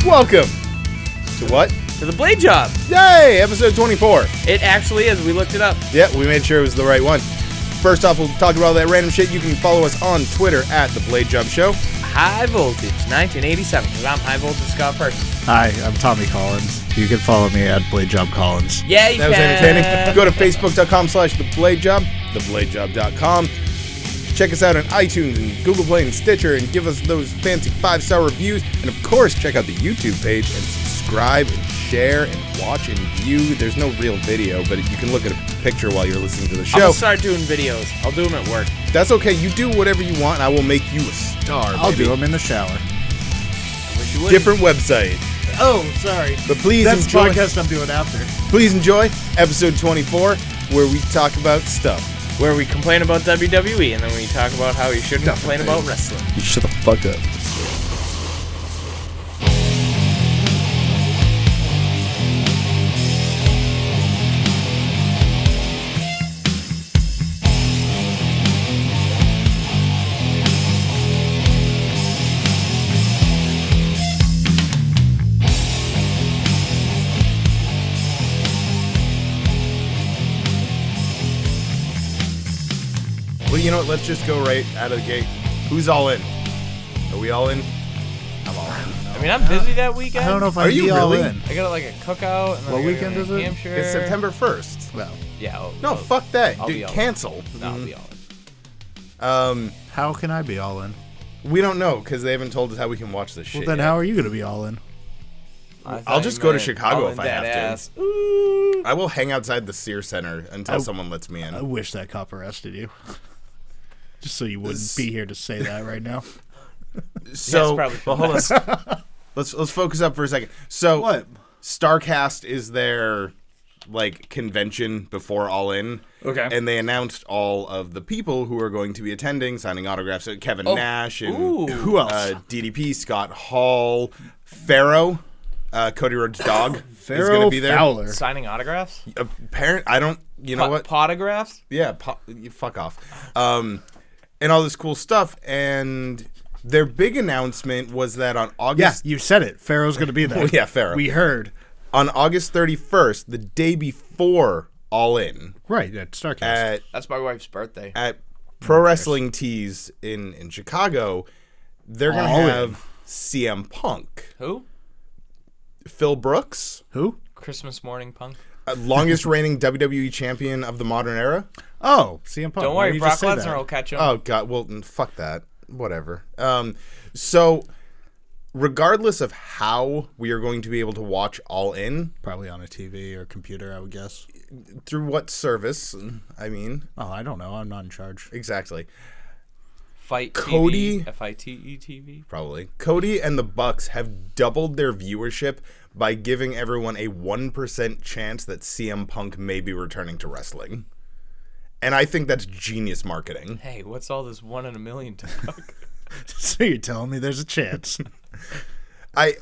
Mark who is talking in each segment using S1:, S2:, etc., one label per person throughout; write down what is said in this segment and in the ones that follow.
S1: Welcome to what?
S2: To the Blade Job.
S1: Yay! Episode 24.
S2: It actually is. We looked it up.
S1: Yeah, we made sure it was the right one. First off, we'll talk about all that random shit. You can follow us on Twitter at The Blade Job Show.
S2: High Voltage 1987, because I'm High Voltage Scott Parsons.
S3: Hi, I'm Tommy Collins. You can follow me at Blade Job Collins.
S2: Yeah, you
S1: That was
S2: can.
S1: entertaining. Go to facebook.com/thebladejob, thebladejob.com. Check us out on iTunes and Google Play and Stitcher and give us those fancy 5-star reviews. And of course, check out the YouTube page and subscribe and share and watch and view. There's no real video, but you can look at a picture while you're listening to the show.
S2: I'll start doing videos. I'll do them at work.
S1: That's okay. You do whatever you want, and I will make you a star.
S3: I'll
S1: baby.
S3: do them in the shower.
S2: I wish you would.
S1: Different website.
S3: Oh, sorry.
S1: But please
S3: That's the
S1: enjoy.
S3: podcast I'm doing after.
S1: Please enjoy episode 24, where we talk about stuff.
S2: Where we complain about WWE, and then we talk about how you shouldn't complain about wrestling.
S1: You shut the fuck up. Well, you know what? Let's just go right out of the gate. Who's all in? Are we all in? I'm all in.
S2: I mean, I'm busy that weekend.
S3: I don't know if
S1: Are
S3: I'd
S1: you
S3: be all
S1: really?
S3: in.
S2: I got like a cookout. And then
S3: What
S2: I gotta
S3: weekend
S2: go
S3: is
S2: to
S3: it?
S2: New Hampshire.
S1: It's September 1st.
S3: Well,
S2: Yeah.
S1: No, fuck that.
S2: I'll
S1: Dude,
S2: be all in.
S1: cancel.
S2: No, I'll be all in.
S3: how can I be all in?
S1: We don't know because they haven't told us how we can watch this shit.
S3: Well, then
S1: yet.
S3: how are you going to be all in?
S2: I thought
S1: I'll
S2: you
S1: just go to
S2: meant
S1: Chicago
S2: all
S1: if
S2: in
S1: I
S2: that
S1: have to.
S2: ass. Ooh.
S1: I will hang outside the Sears Center until someone lets me
S3: I
S1: in.
S3: wish that cop arrested you. Just so you wouldn't be here to say that right now.
S1: So,
S2: probably
S1: well, hold on. Let's focus up for a second. So,
S3: What?
S1: StarCast is their like convention before All In.
S2: Okay.
S1: And they announced all of the people who are going to be attending, signing autographs. Kevin Nash and
S2: Ooh.
S3: Who else?
S1: DDP, Scott Hall, Pharaoh, Cody Rhodes' dog is going to
S3: Pharaoh
S1: be there.
S3: Fowler.
S2: Signing autographs?
S1: I don't. You know what?
S2: Potographs?
S1: Yeah, you fuck off. And all this cool stuff. And their big announcement was that on
S3: Yeah,
S1: August...
S3: you said it. Pharaoh's going to be there.
S1: Well, yeah, Pharaoh.
S3: We heard.
S1: On August 31st, the day before All In,
S3: Right, at StarCast.
S2: That's my wife's birthday.
S1: at Pro Wrestling Tees in Chicago, they're going to
S3: All In.
S1: have CM Punk,
S2: Who?
S1: Phil Brooks,
S3: Who?
S2: Christmas morning punk.
S1: longest reigning WWE champion of the modern era.
S3: Oh, CM Punk.
S2: Don't
S3: Why
S2: worry,
S3: did you
S2: Brock
S3: just say
S2: Lesnar
S3: that?
S2: will catch him.
S1: Oh, God. Well, fuck that. Whatever. So, regardless of how we are going to be able to watch All In,
S3: Probably on a TV or computer, I would guess.
S1: through what service, I mean,
S3: Oh, I don't know. I'm not in charge.
S1: exactly.
S2: Fight
S1: Cody-
S2: TV, FITE TV.
S1: Probably. Cody and the Bucks have doubled their viewership by giving everyone a 1% chance that CM Punk may be returning to wrestling. And I think that's genius marketing.
S2: Hey, what's all this 1 in a million talk?
S3: So you're telling me there's a chance?
S1: I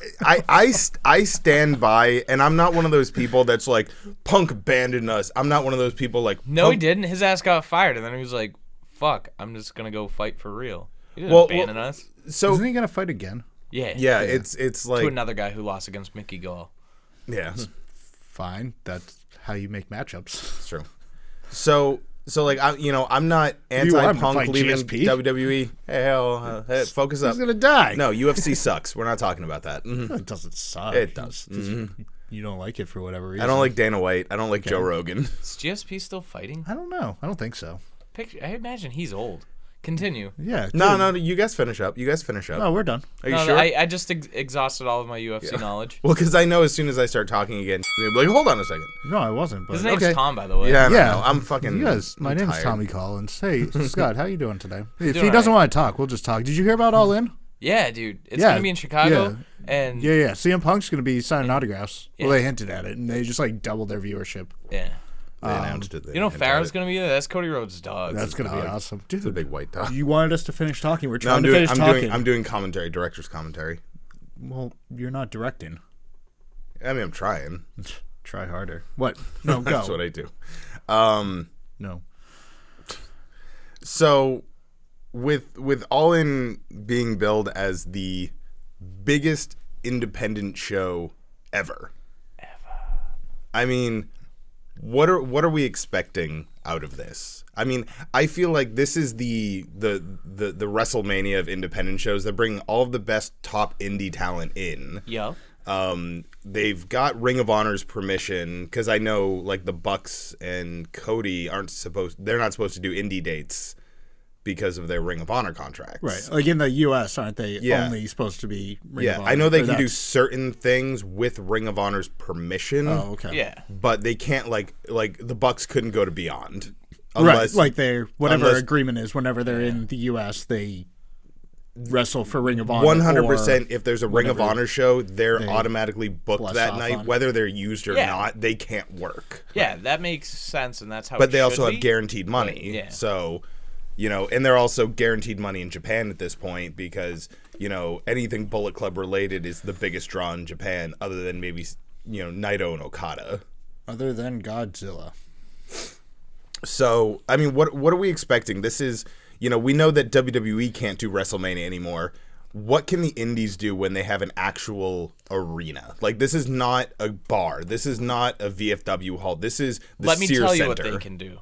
S1: stand by, and I'm not one of those people that's like, Punk abandoned us. I'm not one of those people like,
S2: No, he
S1: Punk-
S2: didn't. His ass got fired, and then he was like, fuck, I'm just going to go fight for real. He didn't
S1: Well,
S2: abandon us.
S1: So,
S3: Isn't he going to fight again?
S2: Yeah.
S1: yeah, it's
S2: To
S1: like,
S2: another guy who lost against Mickey Gall.
S1: yeah,
S3: Fine. That's how you make matchups.
S1: it's true. So like, I'm not
S3: you want him to
S1: anti-Punk
S3: fight
S1: leaving
S3: GSP?
S1: WWE. Hey, focus up.
S3: He's going to die.
S1: No, UFC sucks. We're not talking about that. Mhm.
S3: It doesn't suck.
S1: It does.
S3: It's just you don't like it for whatever reason.
S1: I don't like Dana White. I don't like Joe Rogan.
S2: Is GSP still fighting?
S3: I don't know. I don't think so.
S2: I imagine he's old. Continue.
S3: Yeah.
S1: No,
S3: dude.
S1: you guys finish up.
S3: Oh, we're done.
S1: Are you
S2: No,
S1: sure?
S2: I just exhausted all of my UFC knowledge.
S1: Well, because I know as soon as I start talking again, you'll be like, hold on a second.
S3: No, I wasn't. But
S2: His name's
S3: okay.
S2: Tom, by the way.
S1: Yeah,
S3: Yeah.
S1: no, I'm fucking.
S3: Yes, my
S1: I'm
S3: name's
S1: tired.
S3: Tommy Collins. Hey, Scott, how you doing today? If
S2: Doing
S3: he doesn't
S2: all right.
S3: want to talk, we'll just talk. Did you hear about All In?
S2: Yeah, dude. It's
S3: Yeah,
S2: going to be in Chicago. And
S3: Yeah. CM Punk's going to be signing autographs. Well,
S2: Yeah.
S3: they hinted at it, and they just like doubled their viewership.
S2: yeah.
S1: They announced it.
S2: You know, Farrah's going to be there. That's Cody Rhodes' dog.
S3: That's going to be
S1: dog.
S3: awesome,
S1: It's a
S3: dude.
S1: big white dog.
S3: You wanted us to finish talking. We're
S1: No,
S3: trying to finish talking.
S1: I'm doing commentary, director's commentary.
S3: Well, you're not directing.
S1: I mean, I'm trying.
S3: Try harder. What? No, go.
S1: That's what I do.
S3: No.
S1: So, with All In being billed as the biggest independent show ever. I mean, what are we expecting out of this? I mean, I feel like this is the WrestleMania of independent shows. They're bringing all of the best top indie talent in.
S2: Yeah.
S1: They've got Ring of Honor's permission, because I know like the Bucks and Cody they're not supposed to do indie dates because of their Ring of Honor contracts.
S3: Right. Like in the U.S., aren't they only supposed to be Ring of Honor?
S1: I know they can do certain things with Ring of Honor's permission.
S3: Oh, okay.
S2: Yeah.
S1: But they can't, like the Bucks couldn't go to Beyond. Unless,
S3: right. Like whatever agreement is, whenever they're in the U.S., they wrestle for Ring of Honor.
S1: 100%. If there's a Ring of Honor show, they're automatically booked that night. Whether they're used or not, they can't work.
S2: Yeah, that makes sense, and that's how
S1: But
S2: it
S1: they also
S2: should
S1: have guaranteed money.
S2: But, yeah.
S1: So... and they're also guaranteed money in Japan at this point because, anything Bullet Club related is the biggest draw in Japan other than maybe, Naito and Okada.
S3: Other than Godzilla.
S1: So, I mean, what are we expecting? This is, we know that WWE can't do WrestleMania anymore. What can the indies do when they have an actual arena? Like, this is not a bar. This is not a VFW hall. This is the Sears Center.
S2: Let me tell you what they can do.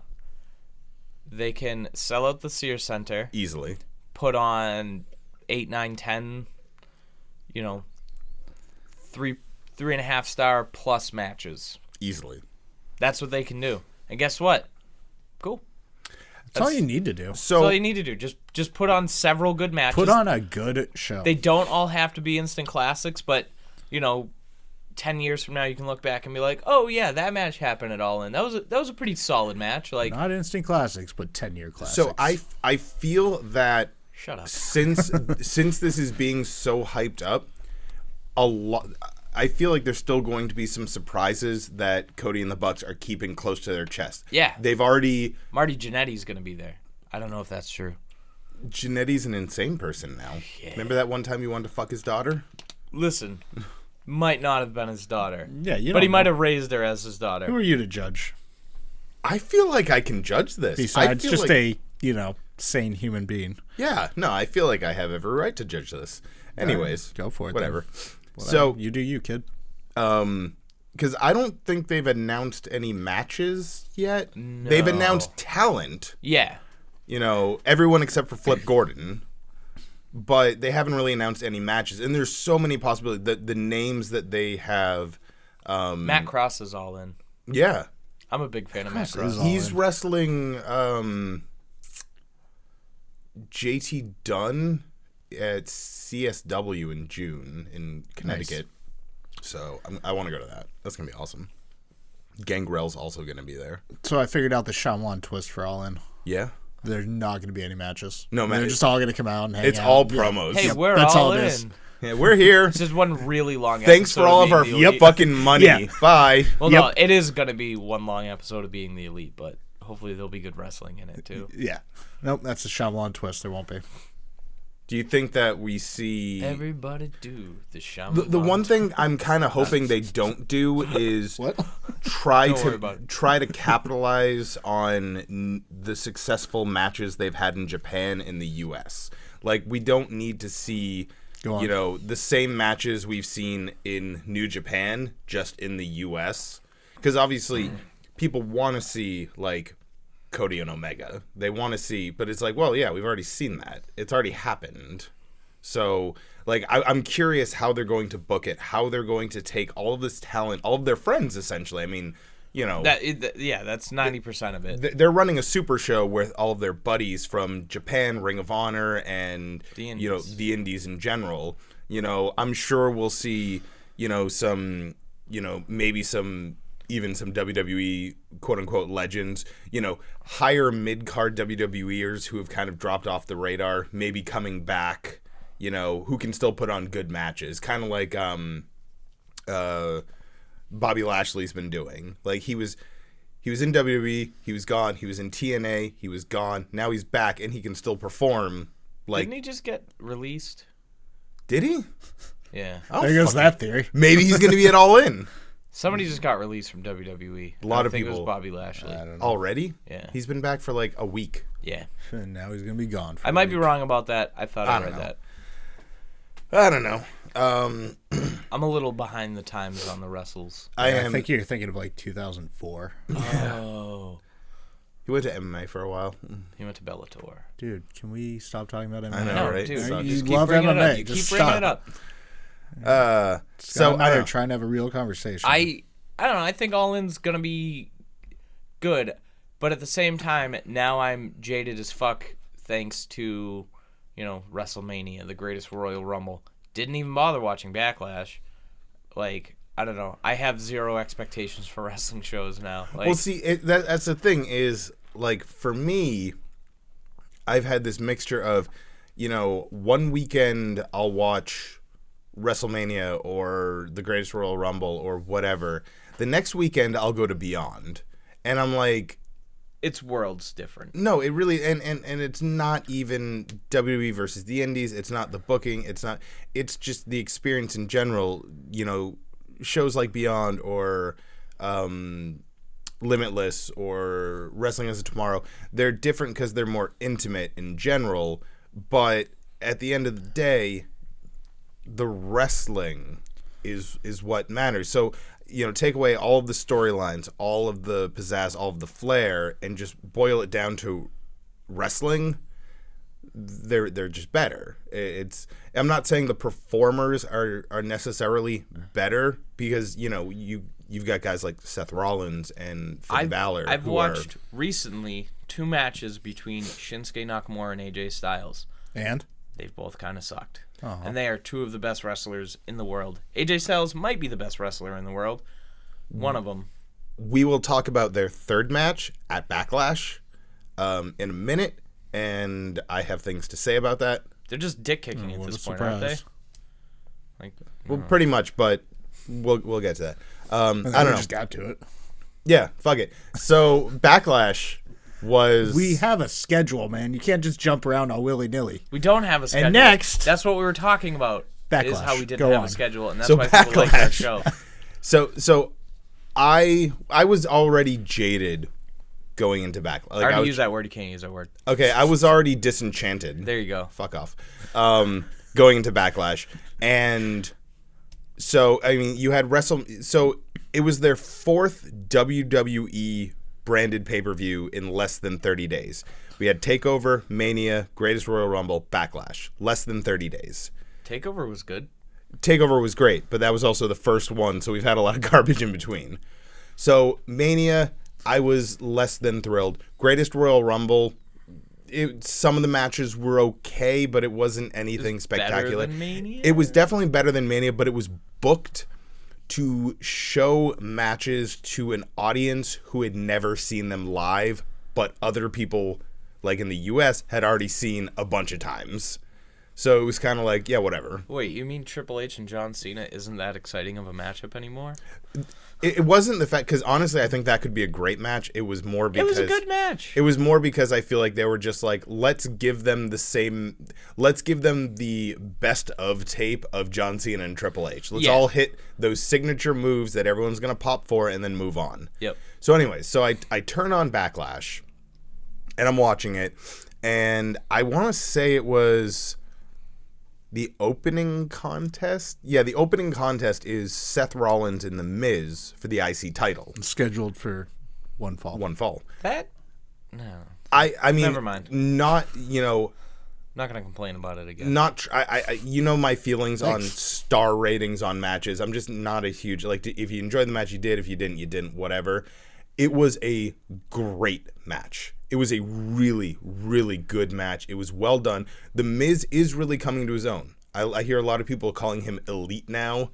S2: They can sell out the Sears Center.
S1: Easily.
S2: Put on 8, 9, 10, 3.5 star plus matches.
S1: Easily.
S2: That's what they can do. And guess what? Cool.
S3: That's all you need to do.
S2: That's all you need to do. Just put on several good matches.
S3: Put on a good show.
S2: They don't all have to be instant classics, but, 10 years from now you can look back and be like, oh yeah, that match happened at All In. That was a pretty solid match. Like,
S3: not instant classics, but 10-year classics.
S1: So I feel that
S2: shut up.
S1: Since this is being so hyped up, I feel like there's still going to be some surprises that Cody and the Bucks are keeping close to their chest.
S2: Yeah.
S1: They've already...
S2: Marty Jannetty's going to be there. I don't know if that's true.
S1: Jannetty's an insane person now. Yeah. Remember that one time you wanted to fuck his daughter?
S2: Listen, might not have been his daughter.
S3: Yeah,
S2: but he might have raised her as his daughter.
S3: Who are you to judge?
S1: I feel like I can judge this.
S3: Besides just a, sane human being.
S1: Yeah, no, I feel like I have every right to judge this. Anyways.
S3: Right, go for it.
S1: Whatever.
S3: So you do you, kid.
S1: Because I don't think they've announced any matches yet.
S2: No.
S1: They've announced talent.
S2: Yeah.
S1: Everyone except for Flip Gordon. But they haven't really announced any matches. And there's so many possibilities. The names that they have...
S2: Matt Cross is all in.
S1: Yeah.
S2: I'm a big fan of Matt Cross.
S1: He's wrestling JT Dunn at CSW in June in Connecticut. Nice. So I want to go to that. That's going to be awesome. Gangrel's also going to be there.
S3: So I figured out the Shyamalan twist for All In.
S1: Yeah?
S3: There's not going to be any matches.
S1: No, man.
S3: They're just all going to come out and hang out.
S1: It's all promos.
S2: Hey, we're
S3: that's
S2: all
S3: it
S2: in.
S3: is.
S1: Yeah, we're here.
S2: This is one really long
S1: Thanks
S2: episode
S1: for all of our fucking money.
S3: Yeah.
S1: Bye.
S2: Well, no, it is going to be one long episode of being the Elite, but hopefully there'll be good wrestling in it, too.
S3: Yeah. Nope, that's a Shyamalan twist. There won't be.
S1: Do you think that we see...
S2: Everybody do the Shyamalan
S1: The one thing I'm kind of hoping they don't do is
S3: What?
S1: try to capitalize on the successful matches they've had in Japan in the U.S. Like, we don't need to see, the same matches we've seen in New Japan just in the U.S. Because obviously people want to see, like, Cody and Omega. They want to see, but it's like, well, yeah, we've already seen that. It's already happened. So, like, I'm curious how they're going to book it, how they're going to take all of this talent, all of their friends, essentially. I mean,
S2: that's 90% of it.
S1: They're running a super show with all of their buddies from Japan, Ring of Honor, and the indies in general. I'm sure we'll see, some, maybe some WWE quote unquote legends, higher mid-card WWEers who have kind of dropped off the radar, maybe coming back, who can still put on good matches. Kind of like Bobby Lashley's been doing. Like he was in WWE, he was gone, he was in TNA, he was gone. Now he's back and he can still perform. Like,
S2: didn't he just get released?
S1: Did he?
S2: Yeah.
S3: There goes that theory.
S1: Maybe he's going to be at All In.
S2: Somebody just got released from WWE.
S1: A lot of
S2: think
S1: people.
S2: It was Bobby Lashley.
S3: I don't know.
S1: Already?
S2: Yeah.
S1: He's been back for like a week.
S2: Yeah.
S3: And now he's going to be gone.
S2: I might be wrong about that. I thought I read that.
S1: I don't know.
S2: I'm a little behind the times on the wrestles.
S3: I think you're thinking of like 2004.
S2: Oh.
S1: He went to MMA for a while.
S2: He went to Bellator.
S3: Dude, can we stop talking about MMA?
S1: I know,
S2: No,
S1: right?
S2: dude.
S1: Sucks.
S3: You
S2: Just
S3: love
S2: keep bringing
S3: MMA.
S2: it up. You
S3: Just
S2: keep bringing
S3: stop.
S2: it up.
S1: So I
S3: I'm
S1: don't
S3: trying to have a real conversation.
S2: I don't know. I think All In's gonna be good, but at the same time, now I'm jaded as fuck thanks to, WrestleMania, the greatest Royal Rumble. Didn't even bother watching Backlash. Like, I don't know. I have zero expectations for wrestling shows now. Like,
S1: well, see, that's the thing is, like, for me, I've had this mixture of, one weekend I'll watch WrestleMania or the Greatest Royal Rumble or whatever. The next weekend I'll go to Beyond, and I'm like,
S2: it's worlds different.
S1: no, it really and it's not even WWE versus the Indies. It's not the booking. It's just the experience in general. Shows like Beyond or Limitless or Wrestling as a Tomorrow. They're different because they're more intimate in general. But at the end of the day, the wrestling is what matters. So, take away all of the storylines, all of the pizzazz, all of the flair, and just boil it down to wrestling. They're just better. I'm not saying the performers are necessarily better because you've got guys like Seth Rollins and Finn Balor.
S2: I've watched recently 2 matches between Shinsuke Nakamura and AJ Styles.
S3: And?
S2: They've both kind of sucked.
S3: Uh-huh.
S2: And they are 2 of the best wrestlers in the world. AJ Styles might be the best wrestler in the world. One of them.
S1: We will talk about their third match at Backlash in a minute, and I have things to say about that.
S2: They're just dick kicking at
S3: what
S2: this
S3: a
S2: point, aren't they?
S3: surprise.
S2: Like,
S1: Well, pretty much, but we'll get to that. I don't
S3: We
S1: know.
S3: just got to it.
S1: Yeah, fuck it. So Backlash was
S3: We have a schedule, man. You can't just jump around all willy-nilly.
S2: we don't have a schedule.
S3: next-
S2: that's what we were talking about. Is how we
S3: Backlash.
S2: didn't
S3: Go
S2: have
S3: on.
S2: a schedule, and that's
S1: So
S2: why people like our
S1: Backlash.
S2: show.
S1: So I was already jaded going into Backlash.
S2: I already use that word. You can't use that word.
S1: Okay, I was already disenchanted.
S2: There you go.
S1: Fuck off. Going into Backlash. And so, I mean, you had So it was their 4th WWE branded pay-per-view in less than 30 days. We had TakeOver, Mania, Greatest Royal Rumble, Backlash. Less than 30 days.
S2: Takeover was good.
S1: TakeOver was great, but that was also the first one, so we've had a lot of garbage in between. So, Mania, I was less than thrilled. Greatest Royal Rumble, some of the matches were okay, but it wasn't anything spectacular.
S2: Better than Mania?
S1: It was definitely better than Mania, but it was booked to show matches to an audience who had never seen them live, but other people, like in the US, had already seen a bunch of times. So it was kind of like, yeah, whatever.
S2: Wait, you mean Triple H and John Cena isn't that exciting of a matchup anymore?
S1: It wasn't the fact, because honestly, I think that could be a great match. It was more because
S2: It was a good match.
S1: It was more because I feel like they were just like, let's give them the best of tape of John Cena and Triple H. Let's all hit those signature moves that everyone's gonna pop for, and then move on.
S2: Yep.
S1: So anyways, I turn on Backlash, and I'm watching it, and I want to say it was the opening contest. Yeah, the opening contest is Seth Rollins and The Miz for the IC title.
S3: Scheduled for one fall.
S2: That? No.
S1: I mean,
S2: Never mind.
S1: Not,
S2: Not going to complain about it again.
S1: not, I my feelings on star ratings on matches. I'm just not a huge, like, if you enjoyed the match, you did. If you didn't, whatever. It was a great match. It was a really, really good match. It was well done. The Miz is really coming to his own. I hear a lot of people calling him elite now.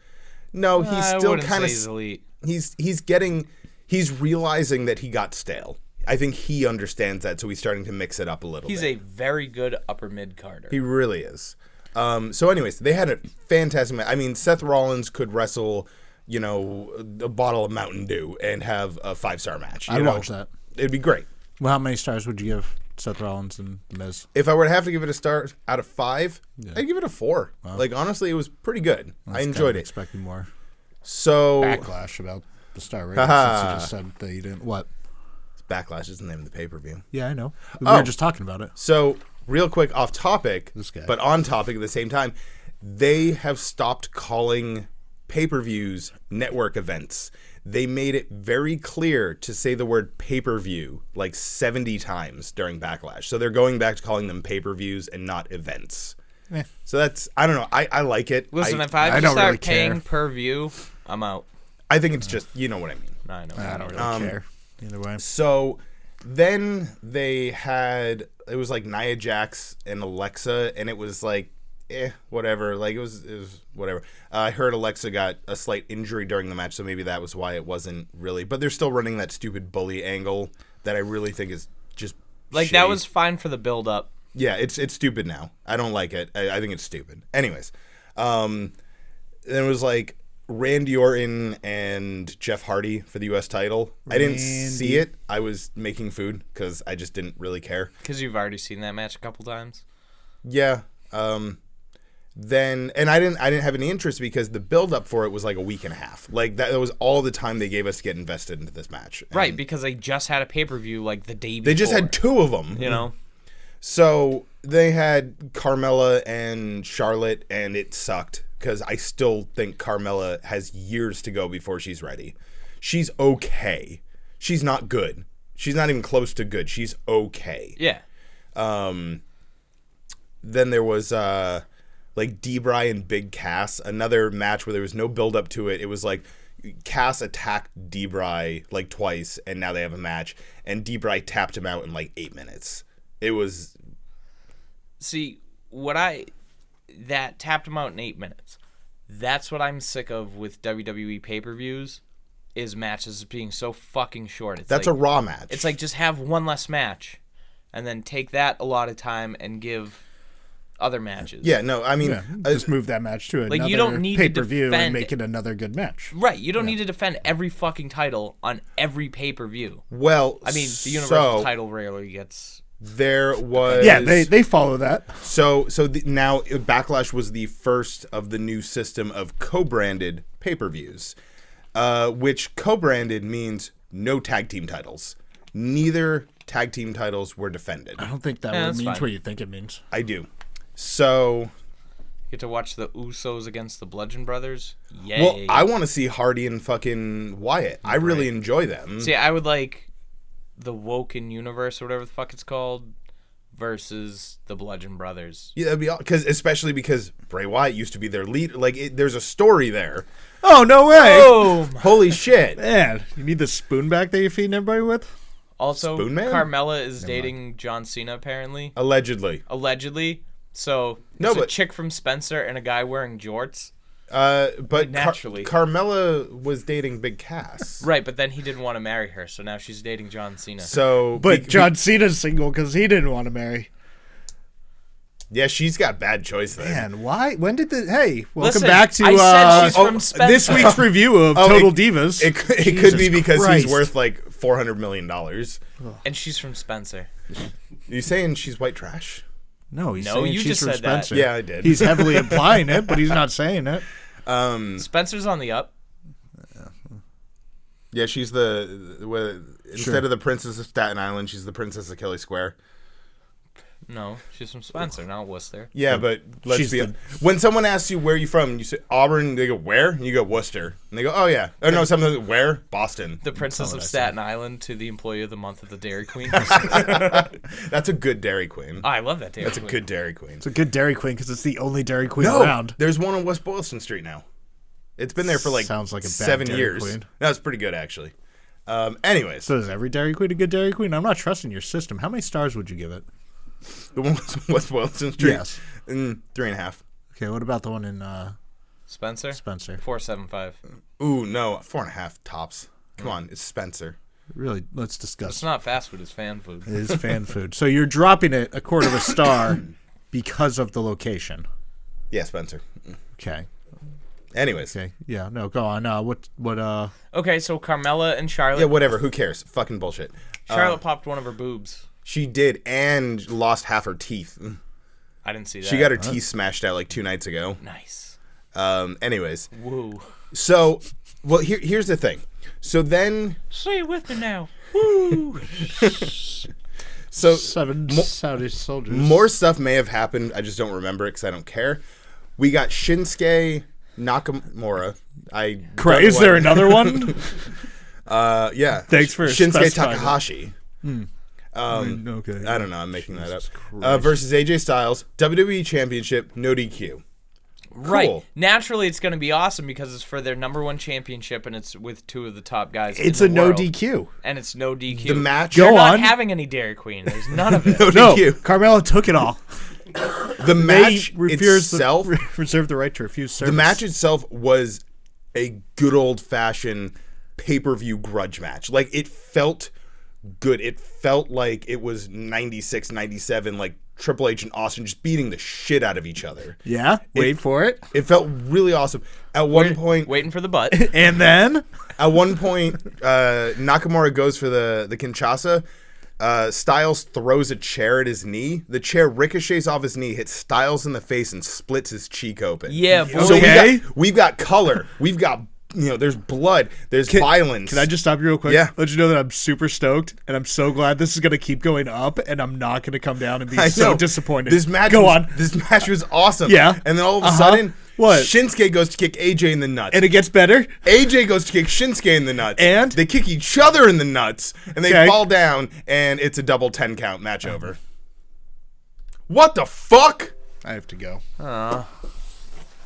S1: No, he's still kind of
S2: elite.
S1: He's realizing that he got stale. I think he understands that, so he's starting to mix it up a little bit.
S2: He's a very good upper mid-carder.
S1: He really is. So anyways, they had a fantastic match. I mean, Seth Rollins could wrestle, a bottle of Mountain Dew and have a 5-star match.
S3: I'd watch that.
S1: It'd be great.
S3: Well, how many stars would you give Seth Rollins and The Miz?
S1: If I were to have to give it a star out of 5, I'd give it a 4. Wow. Like, honestly, it was pretty good. I enjoyed it.
S3: Expecting more.
S1: So
S3: Backlash about the star rating since you just said that you didn't. What?
S1: Backlash is the name of the pay-per-view.
S3: Yeah, I know. We were just talking about it.
S1: So, real quick, off topic,
S3: This guy.
S1: but on topic at the same time, they have stopped calling pay-per-views network events. They made it very clear to say the word pay-per-view like 70 times during Backlash. So they're going back to calling them pay-per-views and not events. So that's, I don't know. I like it.
S2: Listen, if I
S3: don't
S2: start
S3: really
S2: paying
S3: care.
S2: per view, I'm out.
S1: I think it's just, you know what I mean.
S2: I know.
S3: I don't really care. Either way.
S1: So then they had, it was like Nia Jax and Alexa, and it was like, whatever. Like, it was whatever. I heard Alexa got a slight injury during the match, so maybe that was why it wasn't really. But they're still running that stupid bully angle that I really think is just
S2: Like,
S1: shitty.
S2: that was fine for the build-up.
S1: Yeah, it's stupid now. I don't like it. I think it's stupid. Anyways, then it was like Randy Orton and Jeff Hardy for the U.S. title. I didn't see it. I was making food because I just didn't really care.
S2: Because you've already seen that match a couple times.
S1: Yeah. Then I didn't have any interest because the build up for it was like a week and a half. Like that was all the time they gave us to get invested into this match. And
S2: Right, because they just had a pay-per-view like the day before.
S1: they just had 2 of them.
S2: You know?
S1: So they had Carmella and Charlotte, and it sucked because I still think Carmella has years to go before she's ready. She's okay. She's not good. She's not even close to good. She's okay.
S2: Yeah.
S1: Then there was like D-Bry and Big Cass, another match where there was no build up to it. It was like Cass attacked D-Bry like twice, and now they have a match, and D-Bry tapped him out in like 8 minutes. It was...
S2: See, that tapped him out in 8 minutes. That's what I'm sick of with WWE pay-per-views, is matches being so fucking short. It's
S1: That's
S2: like,
S1: a Raw match.
S2: It's like, just have one less match, and then take that a lot of time and give other matches.
S1: Yeah, no, I mean...
S3: just move that match to another
S2: you don't need to
S3: pay-per-view and
S2: defend
S3: make it another good match.
S2: Right, you don't need to defend every fucking title on every pay-per-view.
S1: Well,
S2: I mean, the Universal title rarely gets...
S1: There was...
S3: Yeah, they follow that.
S1: So now Backlash was the first of the new system of co-branded pay-per-views, which co-branded means no tag team titles. Neither tag team titles were defended.
S3: I don't think that
S2: that's
S3: means
S2: fine.
S3: what you think it means.
S1: I do. So...
S2: You get to watch the Usos against the Bludgeon Brothers? Yay.
S1: Well, I want to see Hardy and fucking Wyatt. I really enjoy them.
S2: See, I would like the Woken Universe or whatever the fuck it's called versus the Bludgeon Brothers.
S1: Yeah, that'd be especially because Bray Wyatt used to be their lead. Like, there's a story there.
S3: Oh, no way!
S2: Boom!
S1: Holy shit!
S3: Man, you need the spoon back that you're feeding everybody with?
S2: Also,
S1: Spoon Man?
S2: Carmella is dating John Cena, apparently.
S1: Allegedly.
S2: So,
S1: No,
S2: it's a
S1: but-
S2: chick from Spencer and a guy wearing jorts.
S1: But
S2: naturally.
S1: Carmella was dating Big Cass.
S2: Right, but then he didn't want to marry her, so now she's dating John Cena.
S1: So,
S3: But John Cena's single because he didn't want to marry.
S1: yeah, she's got bad choice there.
S3: Man, why? When did the... Hey, welcome
S2: Listen,
S3: back to
S2: I said she's from Spencer.
S3: this week's review of Total Divas.
S1: It could
S3: Jesus
S1: be because
S3: Christ.
S1: he's worth like $400 million.
S2: And she's from Spencer.
S1: You saying she's white trash?
S3: No, he's
S2: No,
S3: saying
S2: you
S3: she's
S2: just
S3: from
S2: said that.
S3: Spencer.
S1: Yeah, I did.
S3: He's heavily implying it, but he's not saying it.
S2: Spencer's on the up.
S1: Yeah, she's instead of the Princess of Staten Island, she's the Princess of Kelly Square.
S2: No, she's from Spencer, not Worcester.
S1: Yeah, but
S3: She's
S1: when someone asks you where you from, and you say Auburn, they go where? And you go Worcester, and they go, oh yeah, or no, something like, where? Boston.
S2: The Princess of Staten Island to the Employee of the Month of the Dairy Queen.
S1: That's a good Dairy Queen.
S2: I love that Dairy
S1: That's
S2: Queen.
S1: a good Dairy Queen.
S3: It's a good Dairy Queen because it's the only Dairy Queen
S1: No,
S3: around.
S1: there's one on West Boylston Street now. It's been there for like
S3: Sounds like a bad
S1: 7
S3: Dairy
S1: years.
S3: Queen.
S1: No, it's pretty good actually. Anyways,
S3: So is every Dairy Queen a good Dairy Queen? I'm not trusting your system. How many stars would you give it?
S1: the one on West Boylston Street.
S3: Yes.
S1: 3.5.
S3: Okay, what about the one in
S2: Spencer?
S3: Spencer?
S2: 4.75.
S1: Ooh, no, 4.5 tops. Come on, it's Spencer.
S3: Really, let's
S2: It's
S3: discuss.
S2: not fast food, it's fan food.
S3: It is fan food. So you're dropping it a quarter of a star because of the location.
S1: Yeah, Spencer.
S3: Okay.
S1: Anyways.
S3: Okay. Yeah. No. Go on. What?
S2: Okay, so Carmella and Charlotte.
S1: Yeah, whatever. Who cares? Fucking bullshit.
S2: Charlotte popped one of her boobs.
S1: She did, and lost half her teeth.
S2: I didn't see that.
S1: She got her teeth smashed out like 2 nights ago.
S2: Nice.
S1: Anyways.
S2: Woo.
S1: So, well, here's the thing. So then...
S2: Say it with me now. Woo.
S1: So,
S3: Seven Saudi soldiers.
S1: more stuff may have happened. I just don't remember it because I don't care. We got Shinsuke Nakamura.
S3: Is there another one?
S1: Yeah.
S3: Thanks for
S1: Shinsuke
S3: specifying
S1: Takahashi.
S3: Okay.
S1: I don't know. I'm making that up.
S3: Christ.
S1: Versus AJ Styles, WWE Championship, no DQ.
S2: Right.
S1: Cool.
S2: Naturally, it's going to be awesome because it's for their number one championship, and it's with two of the top guys.
S3: It's
S2: in
S3: a
S2: the
S3: no
S2: world.
S3: DQ.
S2: And it's no DQ.
S1: The match.
S2: They're
S3: Go
S2: not
S3: on.
S2: having any Dairy Queen. There's none of it.
S1: No
S3: No,
S1: DQ.
S3: Carmella took it all.
S1: The match
S3: refused
S1: itself.
S3: reserved the right to refuse service.
S1: The match itself was a good old fashioned pay-per-view grudge match. Like, it felt good. It felt like it was 96, 97, like Triple H and Austin just beating the shit out of each other.
S3: Yeah, wait for it.
S1: It felt really awesome. At one point,
S2: Waiting for the butt.
S3: And then
S1: Nakamura goes for the Kinshasa. Styles throws a chair at his knee. The chair ricochets off his knee, hits Styles in the face, and splits his cheek open.
S2: Yeah, boy.
S1: So
S3: Okay.
S1: we've got color. We've got, there's blood. There's violence.
S3: Can I just stop you real quick?
S1: Yeah.
S3: Let you know that I'm super stoked, and I'm so glad this is going to keep going up, and I'm not going to come down and be
S1: I
S3: so
S1: know.
S3: disappointed.
S1: This match
S3: Go
S1: was,
S3: on.
S1: This match was awesome.
S3: Yeah.
S1: And then all of a
S3: Uh-huh.
S1: sudden,
S3: What?
S1: Shinsuke goes to kick AJ in the nuts.
S3: And it gets better.
S1: AJ goes to kick Shinsuke in the nuts.
S3: And?
S1: they kick each other in the nuts. And they
S3: Okay.
S1: fall down. And it's a double 10 count match over. What the fuck?
S3: I have to go.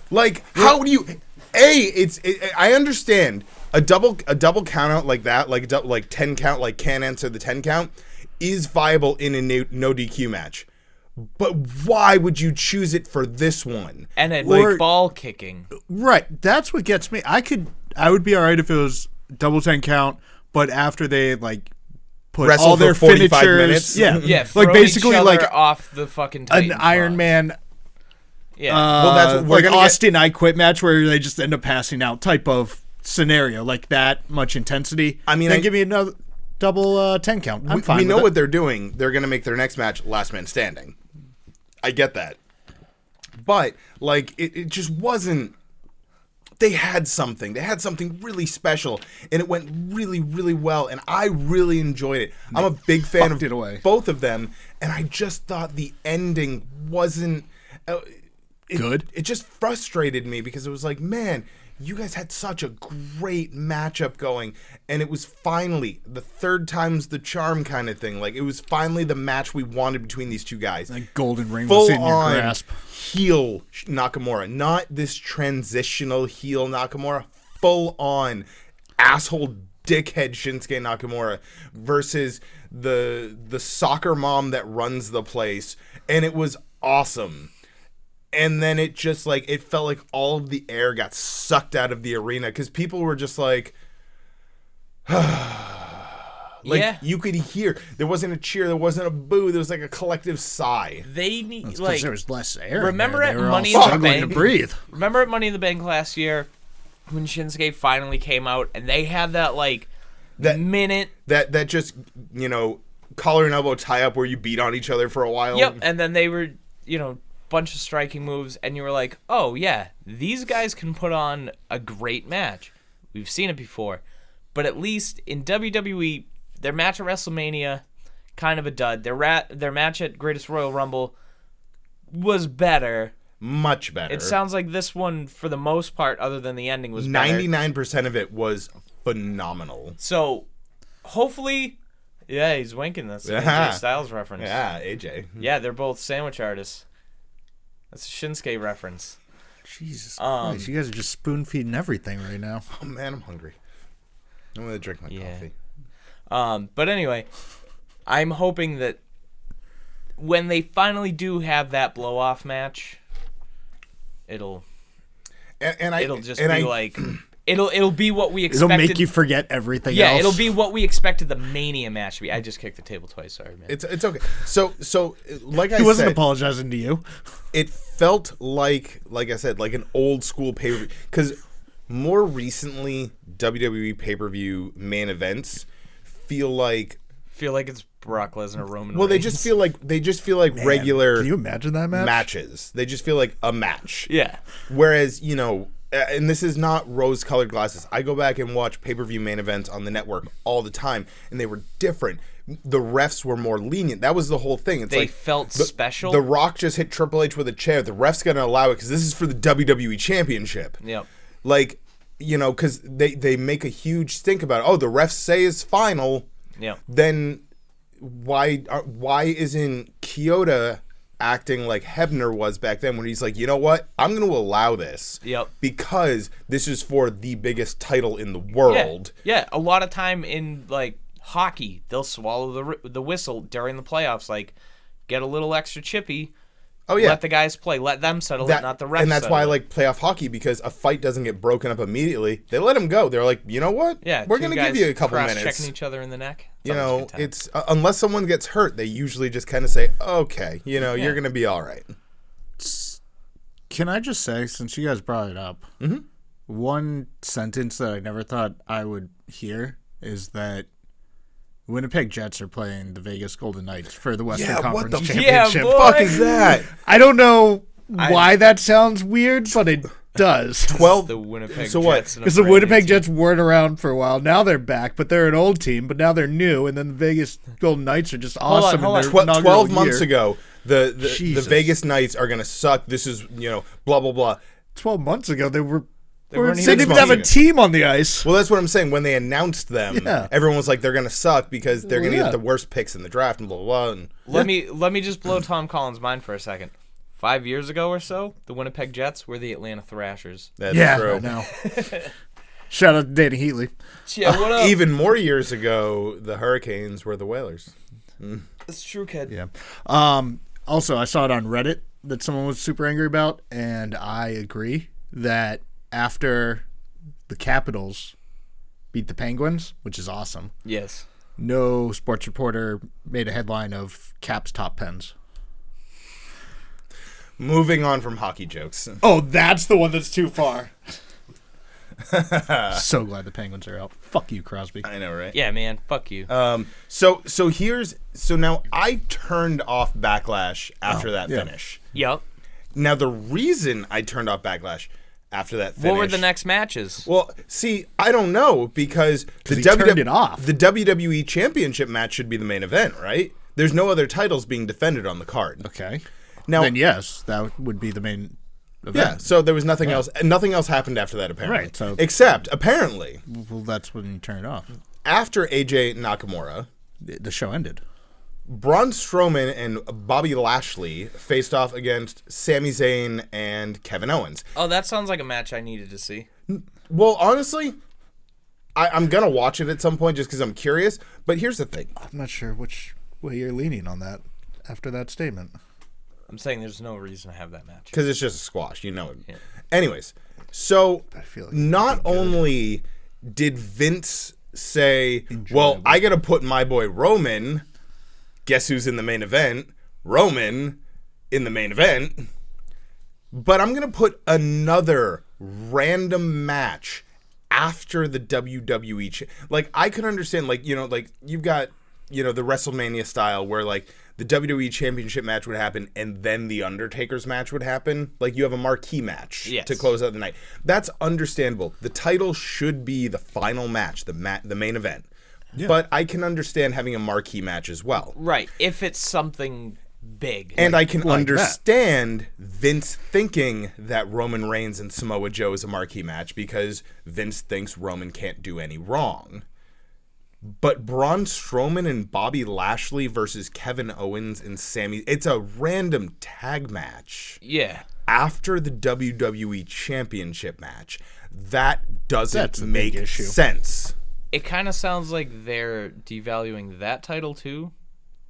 S1: Like, how do you... I understand. A double count out like that, like 10 count, like can't answer the 10 count, is viable in a no DQ match. But why would you choose it for this one?
S2: And a
S3: Or-
S2: ball kicking.
S3: Right. That's what gets me. I would be all right if it was double 10 count, but after they put
S1: Wrestle
S3: all
S1: for
S3: their
S1: 45
S3: finishers,
S1: minutes?
S3: yeah,
S2: Yeah,
S3: like
S2: throw
S3: basically
S2: each other
S3: like
S2: off the fucking
S3: an
S2: Titan
S3: Iron
S2: spot.
S3: Man,
S2: Yeah.
S1: Well, that's- we're
S3: like
S1: gonna get-
S3: Austin I Quit match where they just end up passing out type of scenario, like that much intensity.
S1: I mean,
S3: then
S1: I-
S3: give me another double 10 count. I'm fine.
S1: We
S3: with
S1: know
S3: it.
S1: what they're doing. They're going to make their next match last man standing. I get that. But, it just wasn't... They had something. They had something really special, and it went really, really well, and I really enjoyed it. I'm a big fan of
S3: fucked it away.
S1: both of them, and I just thought the ending wasn't...
S3: Good?
S1: It just frustrated me because it was like, man, you guys had such a great matchup going, and it was finally the third time's the charm kind of thing. Like, it was finally the match we wanted between these two guys.
S3: Like golden ring
S1: Full
S3: was in your
S1: on
S3: grasp.
S1: heel Nakamura, not this transitional heel Nakamura. Full on asshole dickhead Shinsuke Nakamura versus the soccer mom that runs the place, and it was awesome. And then it just it felt like all of the air got sucked out of the arena because people were just like,
S2: Yeah.
S1: you could hear there wasn't a cheer, there wasn't a boo, there was like a collective sigh.
S2: They need
S3: Because there was less air.
S2: remember
S3: in there.
S2: at
S3: They were all
S2: Money in the
S3: struggling
S2: Bank?
S3: to breathe.
S2: Remember at Money in the Bank last year when Shinsuke finally came out and they had that
S1: That-
S2: minute.
S1: That just collar and elbow tie up where you beat on each other for a while.
S2: Yep, and then they were bunch of striking moves, and you were like, oh yeah, these guys can put on a great match. We've seen it before. But at least in WWE, their match at WrestleMania, kind of a dud. Their match at Greatest Royal Rumble was better.
S1: Much better.
S2: It sounds like this one, for the most part, other than the ending, was better.
S1: 99% of it was phenomenal.
S2: So, hopefully, yeah, he's winking. That's an
S1: Yeah.
S2: AJ Styles reference.
S1: Yeah, AJ.
S2: Yeah, they're both sandwich artists. That's a Shinsuke reference.
S3: Jesus Christ, you guys are just spoon feeding everything right now.
S1: Oh man, I'm hungry. I'm gonna drink my
S2: Yeah.
S1: coffee.
S2: But anyway, I'm hoping that when they finally do have that blow off match, it'll just be like it'll be what we expected.
S3: It'll make you forget everything
S2: yeah,
S3: else.
S2: it'll be what we expected the Mania match to be. I just kicked the table twice. Sorry, man.
S1: It's okay. So like I
S3: He wasn't
S1: said,
S3: apologizing to you.
S1: it felt like I said, like an old school pay-per-view. Because more recently, WWE pay-per-view main events feel like
S2: it's Brock Lesnar, Roman.
S1: well, they
S2: Reigns.
S1: just feel like regular
S3: Can you imagine that match?
S1: matches. They just feel like a match.
S2: Yeah.
S1: Whereas and this is not rose-colored glasses. I go back and watch pay-per-view main events on the network all the time, and they were different. The refs were more lenient. That was the whole thing. It's
S2: They
S1: like
S2: felt special.
S1: The Rock just hit Triple H with a chair. The ref's going to allow it because this is for the WWE Championship.
S2: Yep.
S1: Like, because they make a huge stink about it. Oh, the refs say it's final.
S2: Yep.
S1: Then why isn't Kyoto acting like Hebner was back then when he's like, you know what? I'm going to allow this.
S2: Yep.
S1: Because this is for the biggest title in the world.
S2: Yeah. A lot of time in like hockey, they'll swallow the whistle during the playoffs. Like, get a little extra chippy.
S1: Oh yeah.
S2: Let the guys play. Let them settle it, not the refs.
S1: And that's why I
S2: settle
S1: like playoff hockey, because a fight doesn't get broken up immediately. They let them go. They're like, you know what?
S2: Yeah,
S1: we're going to give you a couple minutes.
S2: Checking each other in the neck.
S1: It's unless someone gets hurt, they usually just kind of say, okay, you're going to be all right.
S3: Can I just say, since you guys brought it up, one sentence that I never thought I would hear is that Winnipeg Jets are playing the Vegas Golden Knights for the Western Conference Championship.
S2: Yeah, boy.
S1: Fuck is that?
S3: I don't know why that sounds weird, but it does.
S1: 12.
S2: The Winnipeg
S1: So what?
S2: Jets.
S3: Because the Winnipeg Jets weren't around for a while. Now they're back, but they're an old team, but now they're new, and then the Vegas Golden Knights are just awesome.
S2: hold on.
S3: in their inaugural
S1: 12 months
S3: year.
S1: ago, the
S3: Jesus.
S1: Vegas Knights are going to suck. This is, blah, blah, blah.
S3: 12 months ago, they
S2: weren't
S3: didn't
S2: even
S3: even have a
S1: months
S3: team on the ice.
S1: Well, that's what I'm saying. When they announced them,
S3: Yeah.
S1: everyone was like, they're going to suck because they're going to
S3: Yeah.
S1: get the worst picks in the draft and blah, blah, blah. And
S2: Let me just blow Tom Collins' mind for a second. 5 years ago or so, the Winnipeg Jets were the Atlanta Thrashers.
S1: that's
S3: I
S1: true.
S3: know. Shout out to Danny Heatley.
S2: Yeah, what up?
S1: Even more years ago, the Hurricanes were the Whalers.
S2: That's true, kid.
S3: Yeah. Also, I saw it on Reddit that someone was super angry about, and I agree that after the Capitals beat the Penguins, which is awesome,
S2: Yes.
S3: no sports reporter made a headline of Caps top pens.
S1: Moving on from hockey jokes.
S3: Oh, that's the one that's too far. So glad the Penguins are out. Fuck you, Crosby.
S1: I know, right?
S2: Yeah, man. Fuck you.
S1: So now I turned off Backlash after that finish.
S2: Yep.
S1: Now the reason I turned off Backlash after that finish.
S2: What were the next matches?
S1: Well, see, I don't know because
S3: he turned it off.
S1: The WWE Championship match should be the main event, right? There's no other titles being defended on the card.
S3: Okay.
S1: Now,
S3: Then yes, that would be the main event.
S1: yeah. So there was nothing else. Nothing else happened after that, apparently.
S3: Right, so-
S1: except apparently
S3: Well, that's when you turn it off.
S1: after AJ Nakamura,
S3: The show ended.
S1: Braun Strowman and Bobby Lashley faced off against Sami Zayn and Kevin Owens.
S2: Oh, that sounds like a match I needed to see.
S1: Well, honestly, I'm gonna watch it at some point just because I'm curious. But here's the thing.
S3: I'm not sure which way you're leaning on that after that statement.
S2: I'm saying there's no reason to have that match.
S1: Because it's just a squash, it.
S2: Yeah.
S1: Anyways, so
S3: I feel like
S1: not
S3: it'd be good.
S1: only did Vince say, well, I got to put my boy Roman, guess who's in the main event? Roman in the main event. But I'm going to put another random match after the WWE. Like, I could understand, like, you've got, the WrestleMania style where, like, the WWE Championship match would happen and then the Undertaker's match would happen. Like, you have a marquee match to close out the night. That's understandable. The title should be the final match, the main event. Yeah. But I can understand having a marquee match as well.
S2: Right, if it's something big.
S1: And I can
S3: like
S1: understand Vince thinking that Roman Reigns and Samoa Joe is a marquee match because Vince thinks Roman can't do any wrong. But Braun Strowman and Bobby Lashley versus Kevin Owens and Sami, it's a random tag match.
S2: Yeah.
S1: After the WWE Championship match. That doesn't
S3: That's a big
S1: make
S3: issue.
S1: sense.
S2: It kind of sounds like they're devaluing that title too.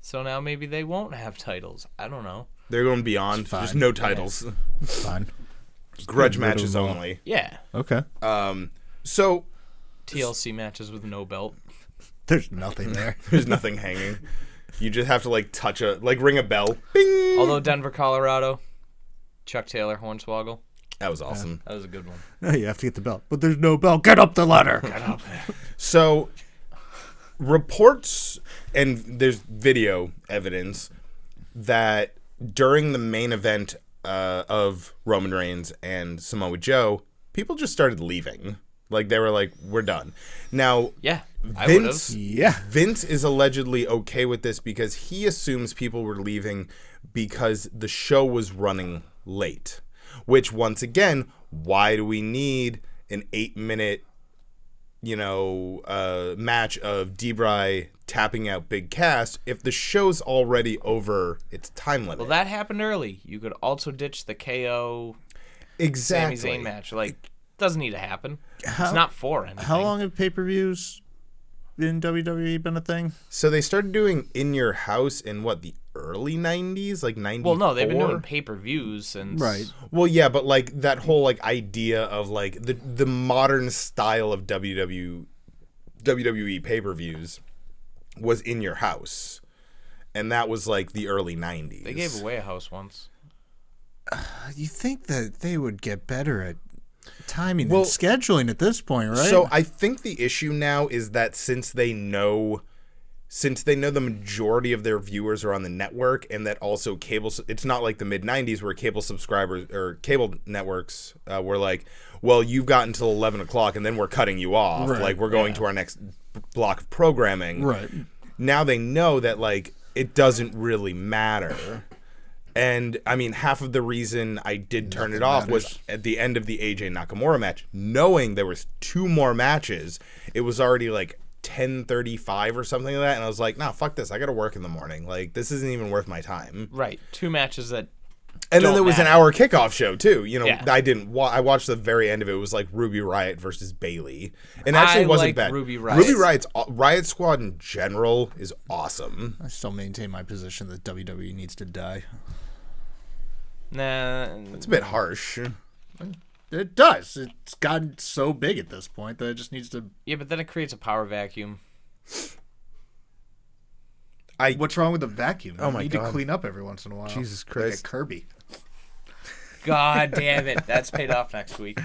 S2: So now maybe they won't have titles. I don't know.
S1: They're going beyond.
S3: It's fine.
S1: There's no titles.
S3: It's fine.
S1: Grudge
S3: get rid
S1: matches
S3: of,
S1: only.
S2: Yeah.
S3: Okay.
S1: So
S2: TLC matches with no belt.
S3: There's nothing there.
S1: there's nothing hanging. You just have to ring a bell. Bing!
S2: Although Denver, Colorado, Chuck Taylor, Hornswoggle.
S1: That was awesome.
S2: That was a good one.
S3: No, you have to get the belt. But there's no belt. Get up the ladder.
S2: Get up.
S1: So, reports, and there's video evidence, that during the main event of Roman Reigns and Samoa Joe, people just started leaving. Like, they were like, we're done. Now,
S2: Yeah, I would have.
S1: Vince is allegedly okay with this because he assumes people were leaving because the show was running late. Which, once again, why do we need an 8-minute, match of Debray tapping out Big Cass if the show's already over its time limit?
S2: Well, that happened early. You could also ditch the KO
S1: Exactly.
S2: Sami Zayn match. Like, doesn't need to happen. It's not for anything.
S3: How long have pay-per-views in WWE been a thing?
S1: So they started doing In Your House in, the early 90s? Like 94?
S2: Well, no, they've been doing pay-per-views since...
S3: Right.
S1: Well, yeah, but, like, that whole, like, idea of, like, the modern style of WWE pay-per-views was In Your House. And that was, like, the early 90s.
S2: They gave away a house once.
S3: You think that they would get better at timing and scheduling at this point, right?
S1: So I think the issue now is that since they know the majority of their viewers are on the network, and that also it's not like the mid 90s where cable subscribers or cable networks were like, well, you've got until 11 o'clock and then we're cutting you off.
S3: Right,
S1: like, we're going to our next block of programming.
S3: Right.
S1: Now they know that, like, it doesn't really matter. And, I mean, half of the reason I did turn it off was at the end of the AJ Nakamura match, knowing there was 2 more matches. It was already, like, 10:35 or something like that, and I was like, nah, fuck this. I got to work in the morning. Like, this isn't even worth my time.
S2: Right. 2 matches that
S1: And then there was an hour kickoff show, too.
S2: Yeah.
S1: I watched the very end of it. It was, like, Ruby Riott versus Bayley. And actually, it wasn't
S2: like
S1: bad.
S2: Ruby Riott.
S1: Ruby Riott's Riot Squad in general is awesome.
S3: I still maintain my position that WWE needs to die.
S2: Nah.
S1: It's a bit harsh.
S3: It does. It's gotten so big at this point that it just needs to...
S2: Yeah, but then it creates a power vacuum.
S3: What's wrong with the vacuum?
S1: Oh, my
S3: need
S1: God.
S3: to clean up every once in a while.
S1: Jesus
S3: Like
S1: Christ.
S3: a Kirby.
S2: God damn it. That's paid off next week.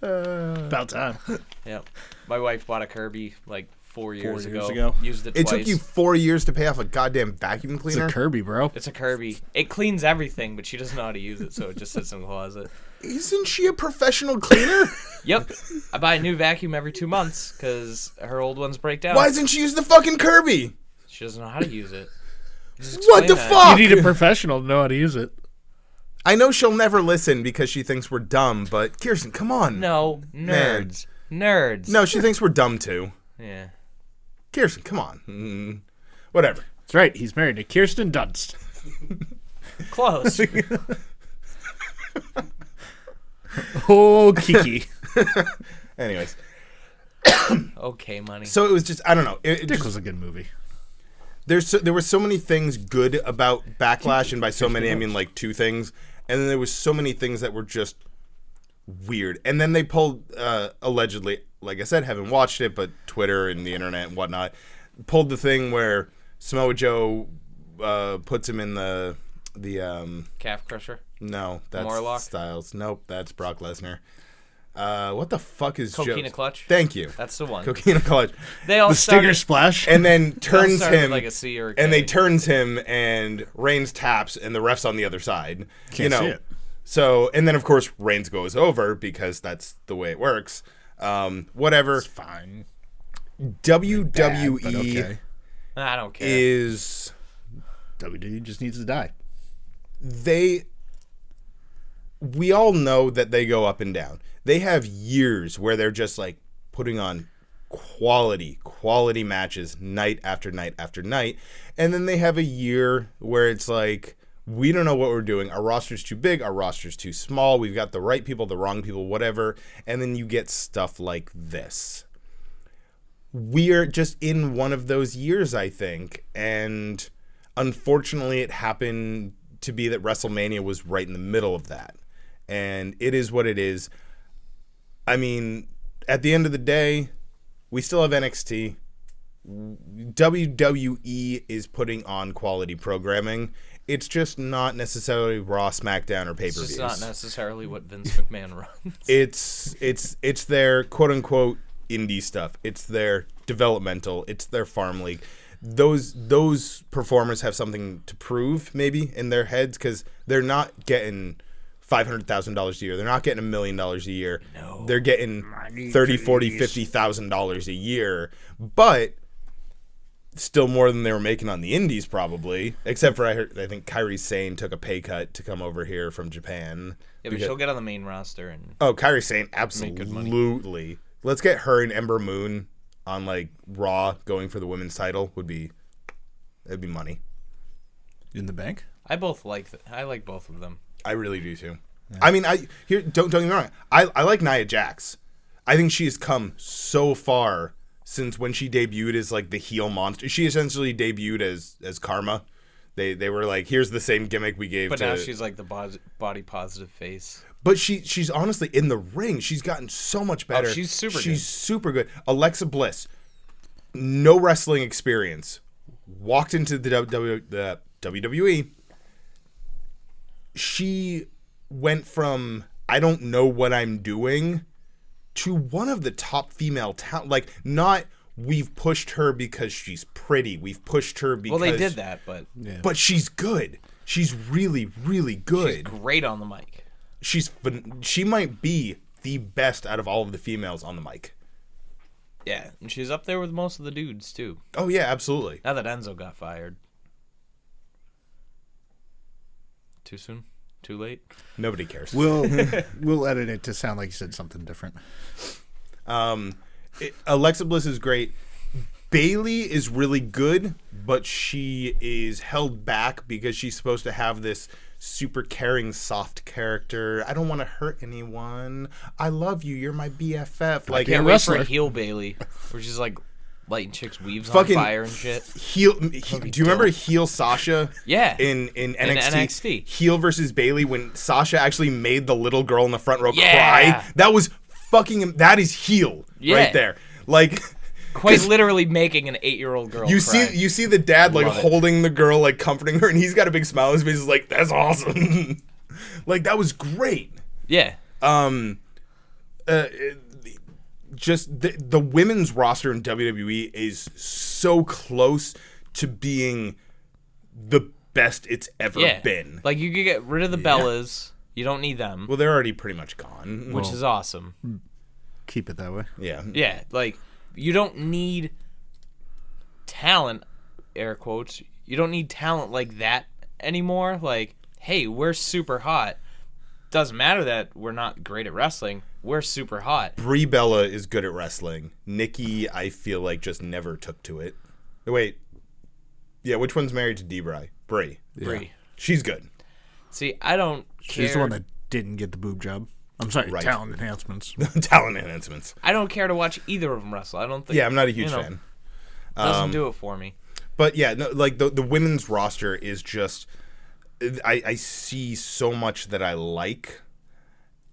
S3: About time.
S2: Yep. My wife bought a Kirby like 4 years ago. Used it
S1: It
S2: twice.
S1: took you 4 years to pay off a goddamn vacuum
S3: It's
S1: cleaner?
S3: a Kirby, bro.
S2: It's a Kirby. It cleans everything, but she doesn't know how to use it, so it just sits in the closet.
S1: Isn't she a professional cleaner?
S2: Yep. I buy a new vacuum every 2 months because her old ones break down.
S1: Why doesn't she use the fucking Kirby?
S2: She doesn't know how to use it. Just
S1: What the
S2: explain that.
S1: fuck?
S3: You need a professional to know how to use it.
S1: I know she'll never listen because she thinks we're dumb, but Kirsten, come on.
S2: No, nerds. Nerds.
S1: No, she thinks we're dumb too.
S2: Yeah.
S1: Kirsten, come on. Whatever.
S3: That's right. He's married to Kirsten Dunst.
S2: Close.
S3: Oh, Kiki.
S1: Anyways.
S2: Okay, money.
S1: So it was just, I don't know.
S3: Dick was a good movie.
S1: There were so many things good about Backlash, and by so many I mean like 2 things, and then there was so many things that were just weird. And then they pulled allegedly, like I said, haven't watched it, but Twitter and the internet and whatnot pulled the thing where Samoa Joe puts him in the
S2: Calf crusher.
S1: no, that's
S2: Morlock?
S1: Styles. Nope, that's Brock Lesnar. What the fuck is
S2: Coquina
S1: Joe's?
S2: clutch.
S1: Thank you.
S2: That's the one.
S1: Coquina clutch.
S2: They all
S3: The Stinger
S2: started,
S3: Splash.
S1: And then
S2: they all
S1: turns
S2: started
S1: him,
S2: with like a C or a K.
S1: and they turns him, and Reigns taps, and the ref's on the other side.
S3: Can't see it.
S1: So, and then of course Reigns goes over because that's the way it works. Whatever.
S3: It's fine.
S1: WWE
S3: Bad, but okay.
S2: I don't care.
S1: is
S3: WWE just needs to die.
S1: we all know that they go up and down. They have years where they're just like putting on quality matches night after night after night. And then they have a year where it's like, we don't know what we're doing. Our roster's too big. Our roster's too small. We've got the right people, the wrong people, whatever. And then you get stuff like this. We're just in one of those years, I think. And unfortunately, it happened to be that WrestleMania was right in the middle of that. And it is what it is. I mean, at the end of the day, we still have NXT. WWE is putting on quality programming. It's just not necessarily Raw, SmackDown, or pay-per-views.
S2: It's just not necessarily what Vince McMahon runs.
S1: It's their quote-unquote indie stuff. It's their developmental. It's their farm league. Those performers have something to prove, maybe, in their heads, because they're not getting $500,000 a year. They're not getting $1 million a year.
S2: No.
S1: They're getting $30,000, $40,000, $50,000 a year, but still more than they were making on the indies, probably. Except for I think Kairi Sane took a pay cut to come over here from Japan.
S2: Yeah, but she'll get on the main roster and.
S1: Oh, Kairi Sane,
S2: make good money.
S1: absolutely. Let's get her and Ember Moon on like Raw going for the women's title. It'd be money.
S3: In the bank?
S2: I like both of them.
S1: I really do too. Yeah. I mean, don't get me wrong. I like Nia Jax. I think she has come so far since when she debuted as like the heel monster. She essentially debuted as Karma. They were like, here's the same gimmick we gave.
S2: But now she's like the body positive face.
S1: But she's honestly in the ring. She's gotten so much better.
S2: Oh, she's super good.
S1: She's super good. Alexa Bliss, no wrestling experience, walked into the WWE. She went from I don't know what I'm doing to one of the top female talent. Like, not we've pushed her because she's pretty. We've pushed her because...
S2: Well, they did that, but...
S3: Yeah.
S1: But she's good. She's really, really good.
S2: She's great on the mic.
S1: She might be the best out of all of the females on the mic.
S2: Yeah, and she's up there with most of the dudes, too.
S1: Oh, yeah, absolutely.
S2: Now that Enzo got fired. Too soon? Too late?
S1: Nobody cares.
S3: We'll edit it to sound like you said something different.
S1: Alexa Bliss is great. Bayley is really good, but she is held back because she's supposed to have this super caring, soft character. I don't want to hurt anyone. I love you. You're my BFF.
S2: Like, I can't wait for a heel Bayley, where she's like lighting chicks' weaves on fire and shit.
S1: Do you remember heel Sasha?
S2: Yeah.
S1: In NXT?
S2: In NXT.
S1: Heel versus Bayley, when Sasha actually made the little girl in the front row
S2: Yeah.
S1: cry. That was that is heel right there. Like,
S2: quite literally making an 8-year-old girl
S1: you
S2: cry.
S1: see the dad like
S2: Love it.
S1: holding the girl, like comforting her, and he's got a big smile on his face. He's like, that's awesome. Like, that was great.
S2: Yeah.
S1: Just the women's roster in WWE is so close to being the best it's ever been.
S2: Like, you could get rid of the Bellas. You don't need them.
S1: Well, they're already pretty much gone.
S2: Which is awesome.
S3: Keep it that way.
S1: Yeah.
S2: Yeah, like, you don't need talent, air quotes. You don't need talent like that anymore. Like, hey, we're super hot. Doesn't matter that we're not great at wrestling. We're super hot.
S1: Brie Bella is good at wrestling. Nikki, I feel like, just never took to it. Wait. Yeah, which one's married to Brie? Brie.
S2: Brie.
S1: She's good.
S2: See, I don't care.
S3: She's the one that didn't get the boob job. I'm sorry,
S1: Right.
S3: talent enhancements.
S1: Talent enhancements.
S2: I don't care to watch either of them wrestle. I don't think.
S1: Yeah, I'm not a huge fan.
S2: Doesn't do it for me.
S1: But yeah, no, like the women's roster is just, I see so much that I like,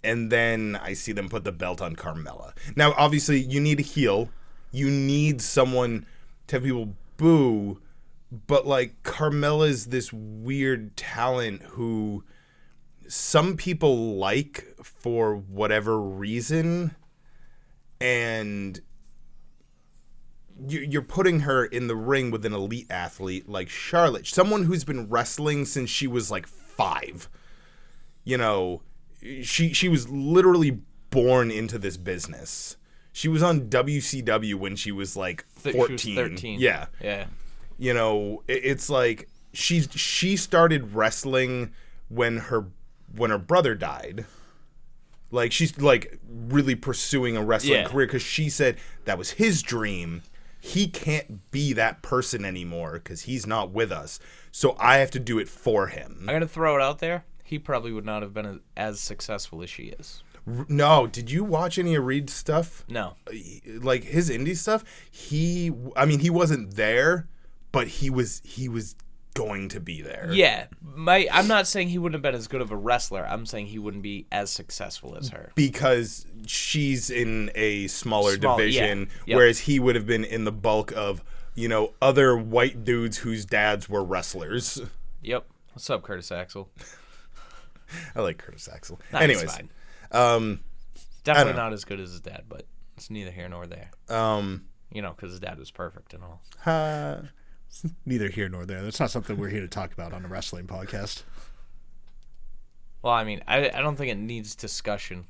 S1: and then I see them put the belt on Carmella. Now, obviously, you need a heel, you need someone to have people boo, but like Carmella's this weird talent who some people like for whatever reason, and you're putting her in the ring with an elite athlete like Charlotte, someone who's been wrestling since she was like 5. You know, she was literally born into this business. She was on WCW when she was like 14.
S2: She was 13.
S1: Yeah.
S2: Yeah.
S1: You know, it's like she started wrestling when her brother died. Like, she's like really pursuing a wrestling career because she said that was his dream. He can't be that person anymore because he's not with us. So I have to do it for him.
S2: I'm gonna throw it out there. He probably would not have been as successful as she is.
S1: No, did you watch any of Reed's stuff?
S2: No.
S1: Like his indie stuff, he wasn't there, but he was going to be there.
S2: Yeah, I'm not saying he wouldn't have been as good of a wrestler. I'm saying he wouldn't be as successful as her.
S1: Because she's in a smaller division,
S2: yeah. Yep.
S1: whereas he would have been in the bulk of, you know, other white dudes whose dads were wrestlers.
S2: Yep. What's up, Curtis Axel?
S1: I like Curtis Axel.
S2: Nah,
S1: Anyways,
S2: fine.
S1: I
S2: Definitely
S1: don't know.
S2: not as good as his dad, but it's neither here nor there. You know, because his dad was perfect and all.
S3: Neither here nor there. That's not something we're here to talk about on a wrestling podcast.
S2: Well, I mean, I don't think it needs discussion.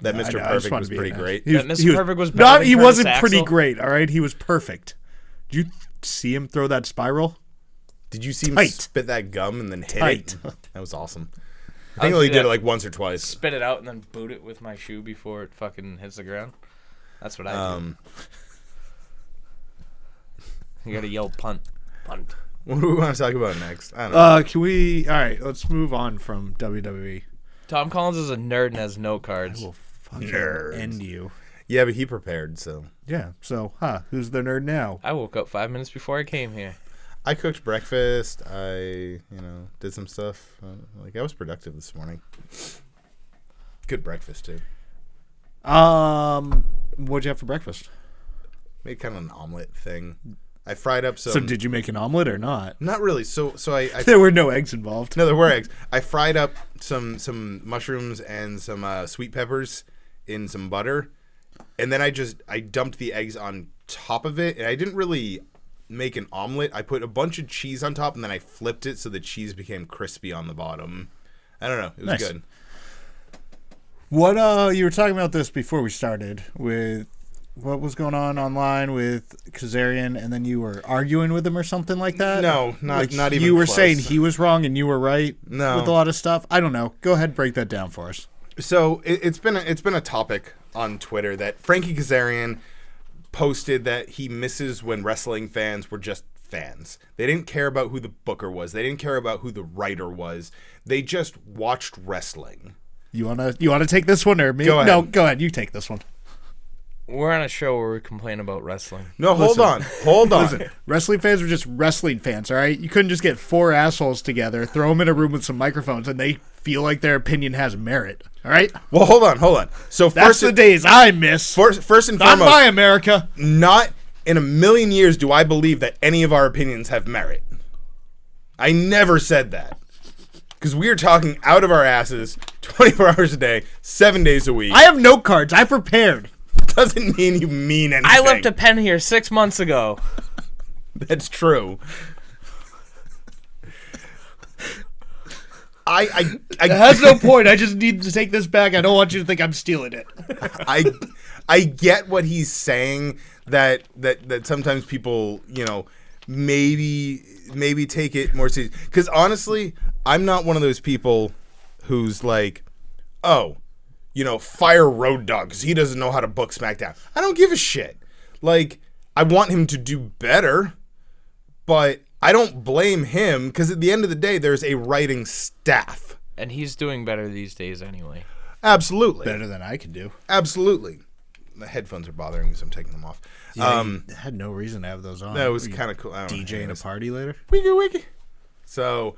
S1: That
S3: I
S1: Mr.
S3: know, I just
S1: Perfect
S3: wanted
S1: was
S3: to be
S1: pretty
S3: an
S1: great.
S2: That Mr. Perfect was better than
S3: he
S2: Curtis
S3: wasn't pretty
S2: Axel?
S3: great, all right? He was perfect. Did you see him throw that spiral?
S1: Did you see him
S3: Tight.
S1: spit that gum and then hit
S3: Tight.
S1: it? That was awesome. I
S2: I'll
S1: think he only
S2: do
S1: did it
S2: that.
S1: like once or twice.
S2: Spit it out and then boot it with my shoe before it fucking hits the ground. That's what I do. You gotta yell punt. Punt.
S1: What do we want to talk about next? I don't know.
S3: Can we... All right, let's move on from WWE.
S2: Tom Collins is a nerd and has no cards.
S3: I will fucking
S1: Nerds.
S3: end you.
S1: Yeah, but he prepared, so.
S3: Yeah, so, who's the nerd now?
S2: I woke up 5 minutes before I came here.
S1: I cooked breakfast. I, did some stuff. I was productive this morning. Good breakfast, too.
S3: What'd you have for breakfast?
S1: Made kind of an omelet thing. I fried up some.
S3: So did you make an omelet or not?
S1: Not really. So I
S3: There were no eggs involved.
S1: no, there were eggs. I fried up some mushrooms and some sweet peppers in some butter, and then I dumped the eggs on top of it. And I didn't really make an omelet. I put a bunch of cheese on top, and then I flipped it so the cheese became crispy on the bottom. I don't know. It was
S3: Nice.
S1: good.
S3: What you were talking about this before we started with what was going on online with Kazarian, and then you were arguing with him or something like that?
S1: No, not even
S3: You were
S1: close.
S3: saying he was wrong and you were right
S1: No.
S3: with a lot of stuff. I don't know. Go ahead, break that down for us.
S1: So it's been a topic on Twitter that Frankie Kazarian posted that he misses when wrestling fans were just fans. They didn't care about who the booker was. They didn't care about who the writer was. They just watched wrestling.
S3: You wanna take this one or me?
S1: Go ahead.
S3: No, go ahead. You take this one.
S2: We're on a show where we complain about wrestling.
S1: No, hold
S3: Listen.
S1: on.
S3: Listen, wrestling fans were just wrestling fans, all right? You couldn't just get four assholes together, throw them in a room with some microphones, and they feel like their opinion has merit, all right?
S1: Well, hold on. So
S3: That's
S1: first,
S3: the days I miss.
S1: first and
S3: Not
S1: foremost,
S3: my America.
S1: not in a million years do I believe that any of our opinions have merit. I never said that. Because we are talking out of our asses 24 hours a day, 7 days a week.
S3: I have note cards. I prepared.
S1: Doesn't mean you mean anything.
S2: I left a pen here 6 months ago.
S1: That's true. I
S3: It has no point. I just need to take this back. I don't want you to think I'm stealing it.
S1: I get what he's saying, that sometimes people, maybe take it more seriously. Because honestly, I'm not one of those people who's like, oh, fire Road Dogg because he doesn't know how to book SmackDown. I don't give a shit. Like, I want him to do better, but I don't blame him because at the end of the day, there's a writing staff.
S2: And he's doing better these days anyway.
S1: Absolutely.
S3: Better than I could do.
S1: Absolutely. The headphones are bothering me, so I'm taking them off.
S3: Yeah, you had no reason to have those on.
S1: That was
S3: Were you
S1: kind of cool. I don't know.
S3: DJing a
S1: Anyways.
S3: party later?
S1: Wiki. So,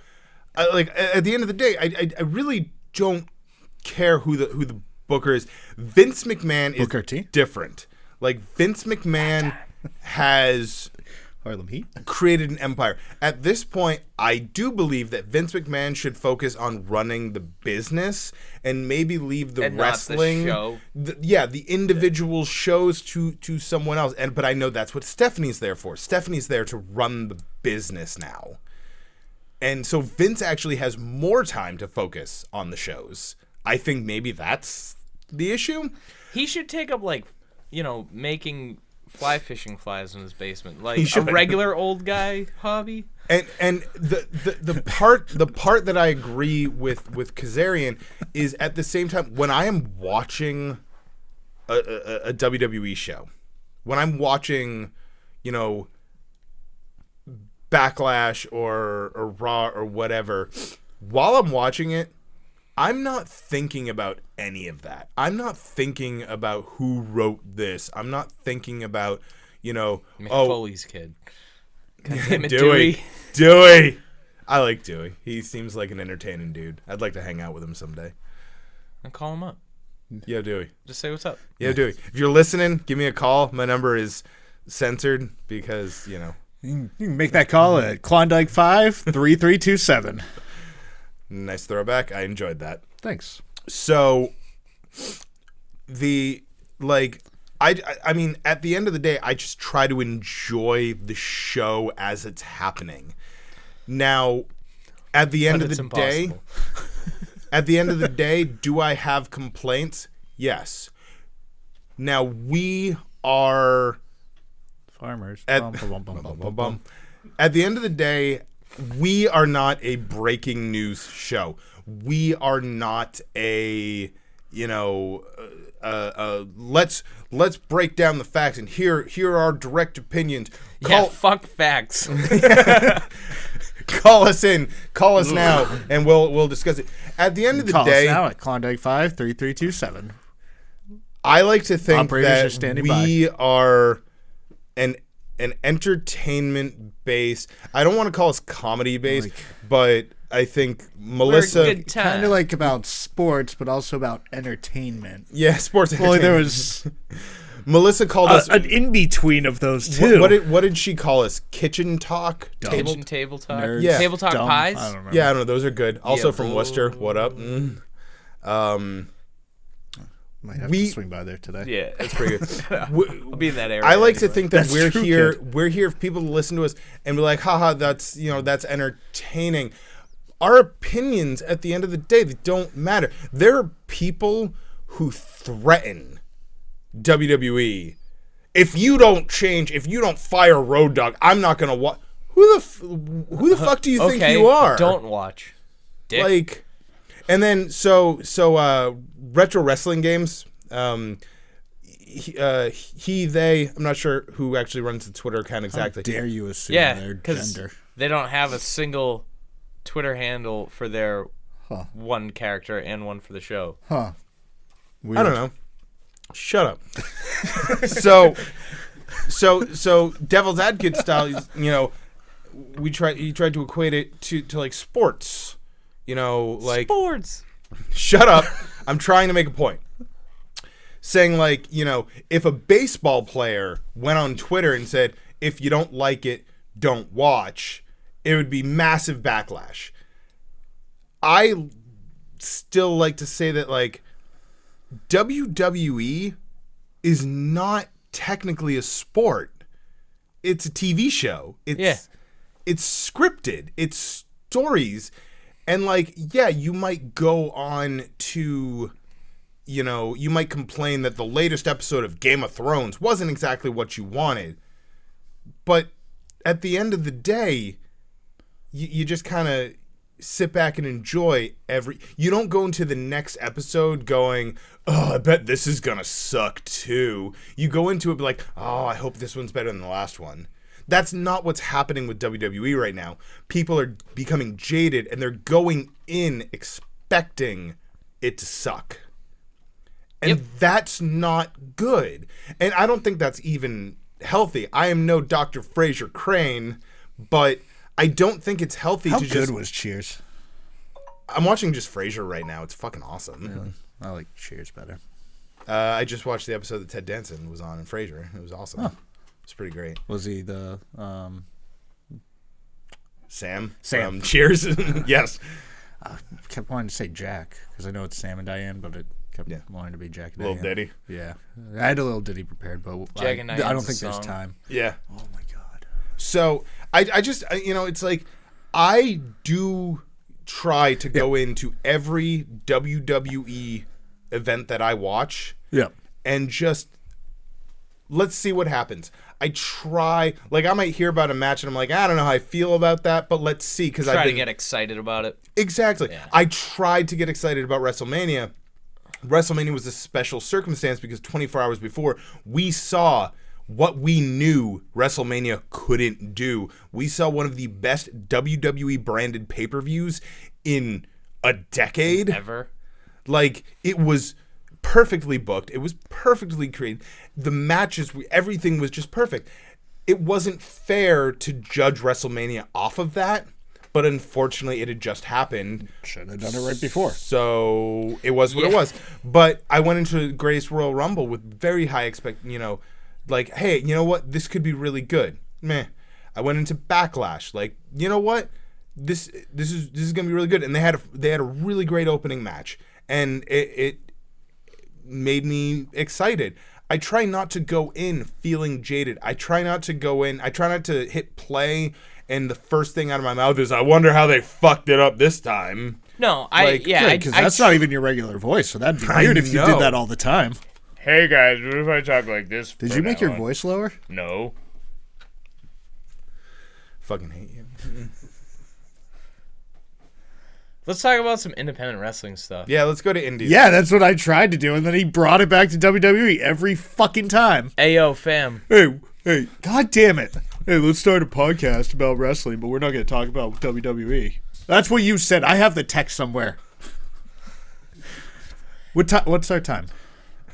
S1: at the end of the day, I really don't care who the booker is. Vince McMahon is
S3: Booker T?
S1: different. Like, Vince McMahon has
S3: Harlem Heat?
S1: created an empire. At this point, I do believe that Vince McMahon should focus on running the business and maybe leave the
S2: And not the
S1: wrestling,
S2: show.
S1: the individual shows to someone else. But I know that's what Stephanie's there for. Stephanie's there to run the business now. And so Vince actually has more time to focus on the shows. I think maybe that's the issue.
S2: He should take up, making fly fishing flies in his basement.
S1: He
S2: Like a
S1: should.
S2: regular old guy hobby.
S1: And the part that I agree with Kazarian is at the same time when I am watching a WWE show, when I'm watching, Backlash or Raw or whatever, while I'm watching it, I'm not thinking about any of that. I'm not thinking about who wrote this. I'm not thinking about,
S2: Mick Foley's kid. God damn it,
S1: Dewey. Dewey. I like Dewey. He seems like an entertaining dude. I'd like to hang out with him someday.
S2: And call him up.
S1: Yo, Dewey.
S2: Just say what's up.
S1: Yo, Dewey. If you're listening, give me a call. My number is censored because,
S3: You can make that call at Klondike 5-3327.
S1: nice throwback. I enjoyed that.
S3: Thanks.
S1: So, I mean, at the end of the day, I just try to enjoy the show as it's happening. Now, at the end
S2: But
S1: of
S2: it's
S1: the day,
S2: impossible.
S1: At the end of the day, do I have complaints? Yes. Now, we are...
S3: Farmers.
S1: At the end of the day, we are not a breaking news show. We are not a, let's break down the facts and here are our direct opinions.
S2: Fuck facts.
S1: Call us now, and we'll discuss it. At the end of the day,
S3: call us now at Klondike 53327.
S1: I like to think
S3: Operators
S1: that we are an entertainment based. I don't want to call us comedy based, but I think Melissa
S3: kind of like about sports, but also about entertainment.
S1: Yeah, sports.
S3: Well, there was
S1: Melissa called us
S3: an in between of those two.
S1: What did she call us? Kitchen talk,
S2: table talk,
S3: nerds,
S1: yeah,
S2: table talk
S3: dumb,
S2: pies.
S3: I don't remember.
S1: Yeah, I don't know. Those are good. Also
S2: Yeah,
S1: from Worcester. What up?
S3: Might have to swing by there today.
S2: Yeah,
S1: That's pretty good.
S2: I'll be in that area.
S1: I like to think that
S3: That's
S1: we're
S3: true,
S1: here.
S3: kid.
S1: We're here for people to listen to us and be like, haha, that's entertaining. Our opinions, at the end of the day, they don't matter. There are people who threaten WWE. If you don't change, if you don't fire Road Dogg, I'm not gonna watch. Who the fuck do you think you are?
S2: Don't watch. Dick.
S1: Like, and then so retro wrestling games. They. I'm not sure who actually runs the Twitter account exactly.
S3: How dare you assume their
S2: because
S3: gender?
S2: they don't have a single Twitter handle for their one character and one for the show.
S3: Huh. Weird.
S1: I don't know. Shut up. so devil's advocate style, he tried to equate it to like sports. Like
S2: Sports.
S1: Shut up. I'm trying to make a point. Saying like, if a baseball player went on Twitter and said, if you don't like it, don't watch, it would be massive backlash. I still like to say that like WWE is not technically a sport. It's a TV show. It's scripted. It's stories. And like, yeah, you might go on to, you might complain that the latest episode of Game of Thrones wasn't exactly what you wanted. But at the end of the day, you just kind of sit back and enjoy you don't go into the next episode going, oh, I bet this is gonna suck too. You go into it be like, oh, I hope this one's better than the last one. That's not what's happening with WWE right now. People are becoming jaded and they're going in expecting it to suck. And that's not good. And I don't think that's even healthy. I am no Dr. Fraser Crane, but I don't think it's healthy
S3: How
S1: to
S3: good
S1: just...
S3: was Cheers?
S1: I'm watching just Frasier right now. It's fucking awesome.
S3: Really? I like Cheers better.
S1: I just watched the episode that Ted Danson was on in Frasier. It was awesome.
S3: Huh.
S1: It's pretty great.
S3: Was he the
S1: Sam?
S3: Sam.
S1: From Cheers? Yes.
S3: I kept wanting to say Jack because I know it's Sam and Diane, but it kept wanting to be Jack and
S1: Little
S3: Diane.
S1: ditty.
S3: Yeah, I had a little ditty prepared, but
S2: Jack and
S3: I don't
S2: Diane's
S3: think
S2: a
S3: there's
S2: song.
S3: time.
S1: Yeah.
S3: Oh my god.
S1: So I just it's like I do try to go into every WWE event that I watch.
S3: Yeah.
S1: And just let's see what happens. I try, like I might hear about a match and I'm like, I don't know how I feel about that, but let's see because I
S2: try to get excited about it.
S1: Exactly.
S2: Yeah.
S1: I tried to get excited about WrestleMania. WrestleMania was a special circumstance because 24 hours before, we saw what we knew WrestleMania couldn't do. We saw one of the best WWE branded pay-per-views in a decade.
S2: Ever.
S1: Like, it was perfectly booked. It was perfectly created. The matches, everything was just perfect. It wasn't fair to judge WrestleMania off of that, but unfortunately it had just happened.
S3: Should have done it right before.
S1: So it was what it was. But I went into the Greatest Royal Rumble with very high like, hey, you know what? This could be really good. Meh. I went into Backlash. Like, you know what? This is gonna be really good. And they had a really great opening match, and it made me excited. I try not to go in feeling jaded. I try not to hit play and the first thing out of my mouth is, I wonder how they fucked it up this time.
S2: No,
S3: Because that's not even your regular voice, so that'd be weird if you
S1: know.
S3: did that all the time.
S2: Hey guys, what if I talk like this?
S3: Did you make your voice lower?
S2: No.
S1: Fucking hate you.
S2: Let's talk about some independent wrestling stuff.
S1: Yeah, let's go to indies.
S3: Yeah, that's what I tried to do, and then he brought it back to WWE every fucking time.
S2: Ayo, fam.
S3: Hey, god damn it. Hey, let's start a podcast about wrestling, but we're not going to talk about WWE. That's what you said. I have the text somewhere. What's our time?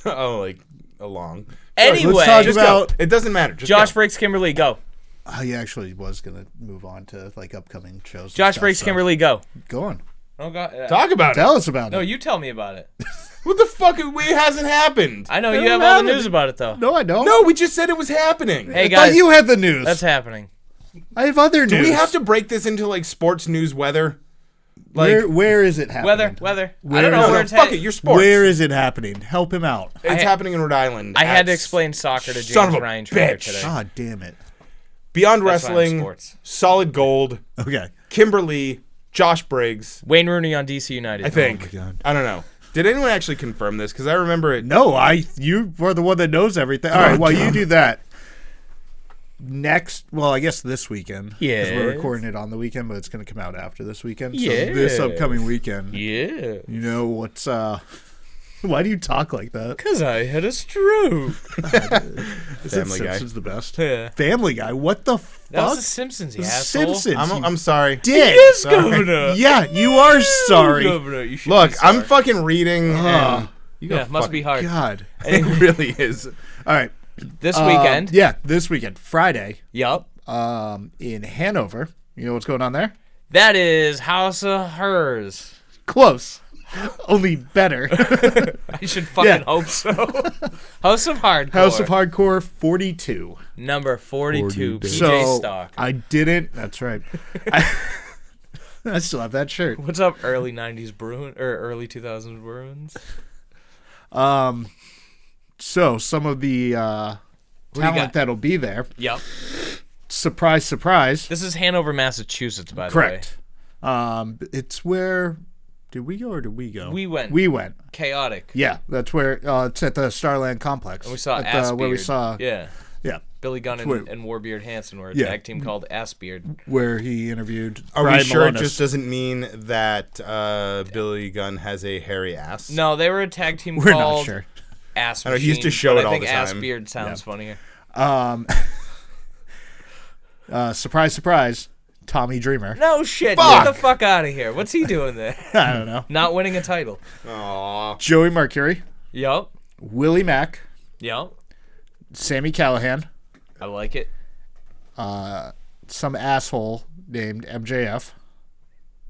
S1: Oh, like along.
S2: Anyway,
S3: let's talk
S1: Just
S3: about.
S1: go. It doesn't matter. Just
S2: Josh
S1: go.
S2: Breaks Kimberly, go.
S3: I actually was going to move on to like upcoming shows. and
S2: Josh
S3: stuff,
S2: Breaks
S3: so
S2: Kimberly, go.
S3: Go on.
S2: Oh God.
S1: Talk about it.
S3: Tell us about
S2: No,
S3: it.
S2: you tell me about it.
S1: What the fuck? It hasn't happened.
S2: I know
S3: It
S2: you have
S3: don't
S2: all the
S3: matter.
S2: news about it though.
S3: No, I don't.
S1: No, we just said it was happening.
S2: Hey
S3: I
S2: guys,
S3: thought you had the news.
S2: that's happening.
S3: I have other
S1: Do
S3: news.
S1: we have to break this into like sports news weather? Like,
S3: Where is it happening?
S2: Weather. I
S3: Where
S2: don't know
S3: is
S2: where
S3: it?
S2: it's
S1: fuck it,
S2: headed.
S1: you're sports.
S3: Where is it happening? Help him out.
S1: It's happening in Rhode Island.
S2: I had to
S1: at
S2: explain soccer to
S1: Son of
S2: James
S1: a
S2: Ryan Trainer
S1: bitch.
S2: today.
S3: God damn it.
S1: Beyond
S2: That's why I'm
S1: Wrestling,
S2: sports.
S1: Solid Gold,
S3: Okay.
S1: Kimberly, Josh Briggs,
S2: Wayne Rooney on DC United.
S1: I think.
S3: my God.
S1: I don't know. Did anyone actually confirm this? Because I remember it.
S3: No, you are the one that knows everything. All right, while you do that, I guess this weekend. Because we're
S2: Yes.
S3: recording it on the weekend, but it's going to come out after this weekend.
S2: Yes.
S3: So this upcoming weekend,
S2: Yeah.
S3: you know what's, why do you talk like that?
S2: Because I had a stroke.
S1: Family Guy.
S3: Simpsons the best.
S2: Yeah.
S3: Family Guy, what the fuck?
S2: That was the Simpsons, you
S3: The
S2: asshole.
S3: Simpsons.
S1: I'm sorry.
S3: Dick.
S2: Yes,
S1: Sorry.
S2: Governor.
S3: Yeah, you are sorry.
S2: Governor, you should
S1: Look,
S2: be
S1: I'm
S2: sorry.
S1: fucking reading. And you
S2: Yeah, must be hard.
S3: God.
S1: It really is.
S3: All right.
S2: This weekend.
S3: Yeah, this weekend. Friday.
S2: Yup.
S3: In Hanover. You know what's going on there?
S2: That is House of Hers.
S3: Close. Only better.
S2: I should fucking hope so. House of Hardcore.
S3: House of Hardcore 42.
S2: Number 42. PJ
S3: So
S2: Stock.
S3: I didn't. That's right. I still have that shirt.
S2: What's up, early 90s Bruins? Or early 2000s Bruins?
S3: So some of the
S2: you got?
S3: talent that'll be there.
S2: Yup.
S3: Surprise, surprise.
S2: This is Hanover, Massachusetts, by the
S3: Correct. It's where. Did we go or did we go?
S2: We went.
S3: We went.
S2: way. Chaotic.
S3: Yeah, that's where. It's at the Starland Complex.
S2: And we saw
S3: at
S2: Assbeard.
S3: where we saw.
S2: Yeah.
S3: Yeah.
S2: Billy Gunn
S3: where-
S2: and Warbeard Hansen were a
S3: Yeah.
S2: tag team called Assbeard.
S3: Where he interviewed.
S1: Are
S3: Brian
S1: we sure
S3: Malonis.
S1: it just doesn't mean that Billy Gunn has a hairy ass?
S2: No, they were a tag team
S3: We're
S2: called
S3: not sure.
S2: Ass
S1: I know, he used to
S2: Machine,
S1: show
S2: but
S1: it all
S2: I think
S1: the time.
S2: Assbeard sounds funnier.
S3: Surprise, surprise. Tommy Dreamer.
S2: No shit.
S1: Fuck.
S2: Get the fuck out of here. What's he doing there?
S3: I don't know.
S2: Not winning a title.
S1: Aw.
S3: Joey Mercury.
S2: Yup.
S3: Willie Mack.
S2: Yup.
S3: Sammy Callahan.
S2: I like it.
S3: Some asshole named MJF.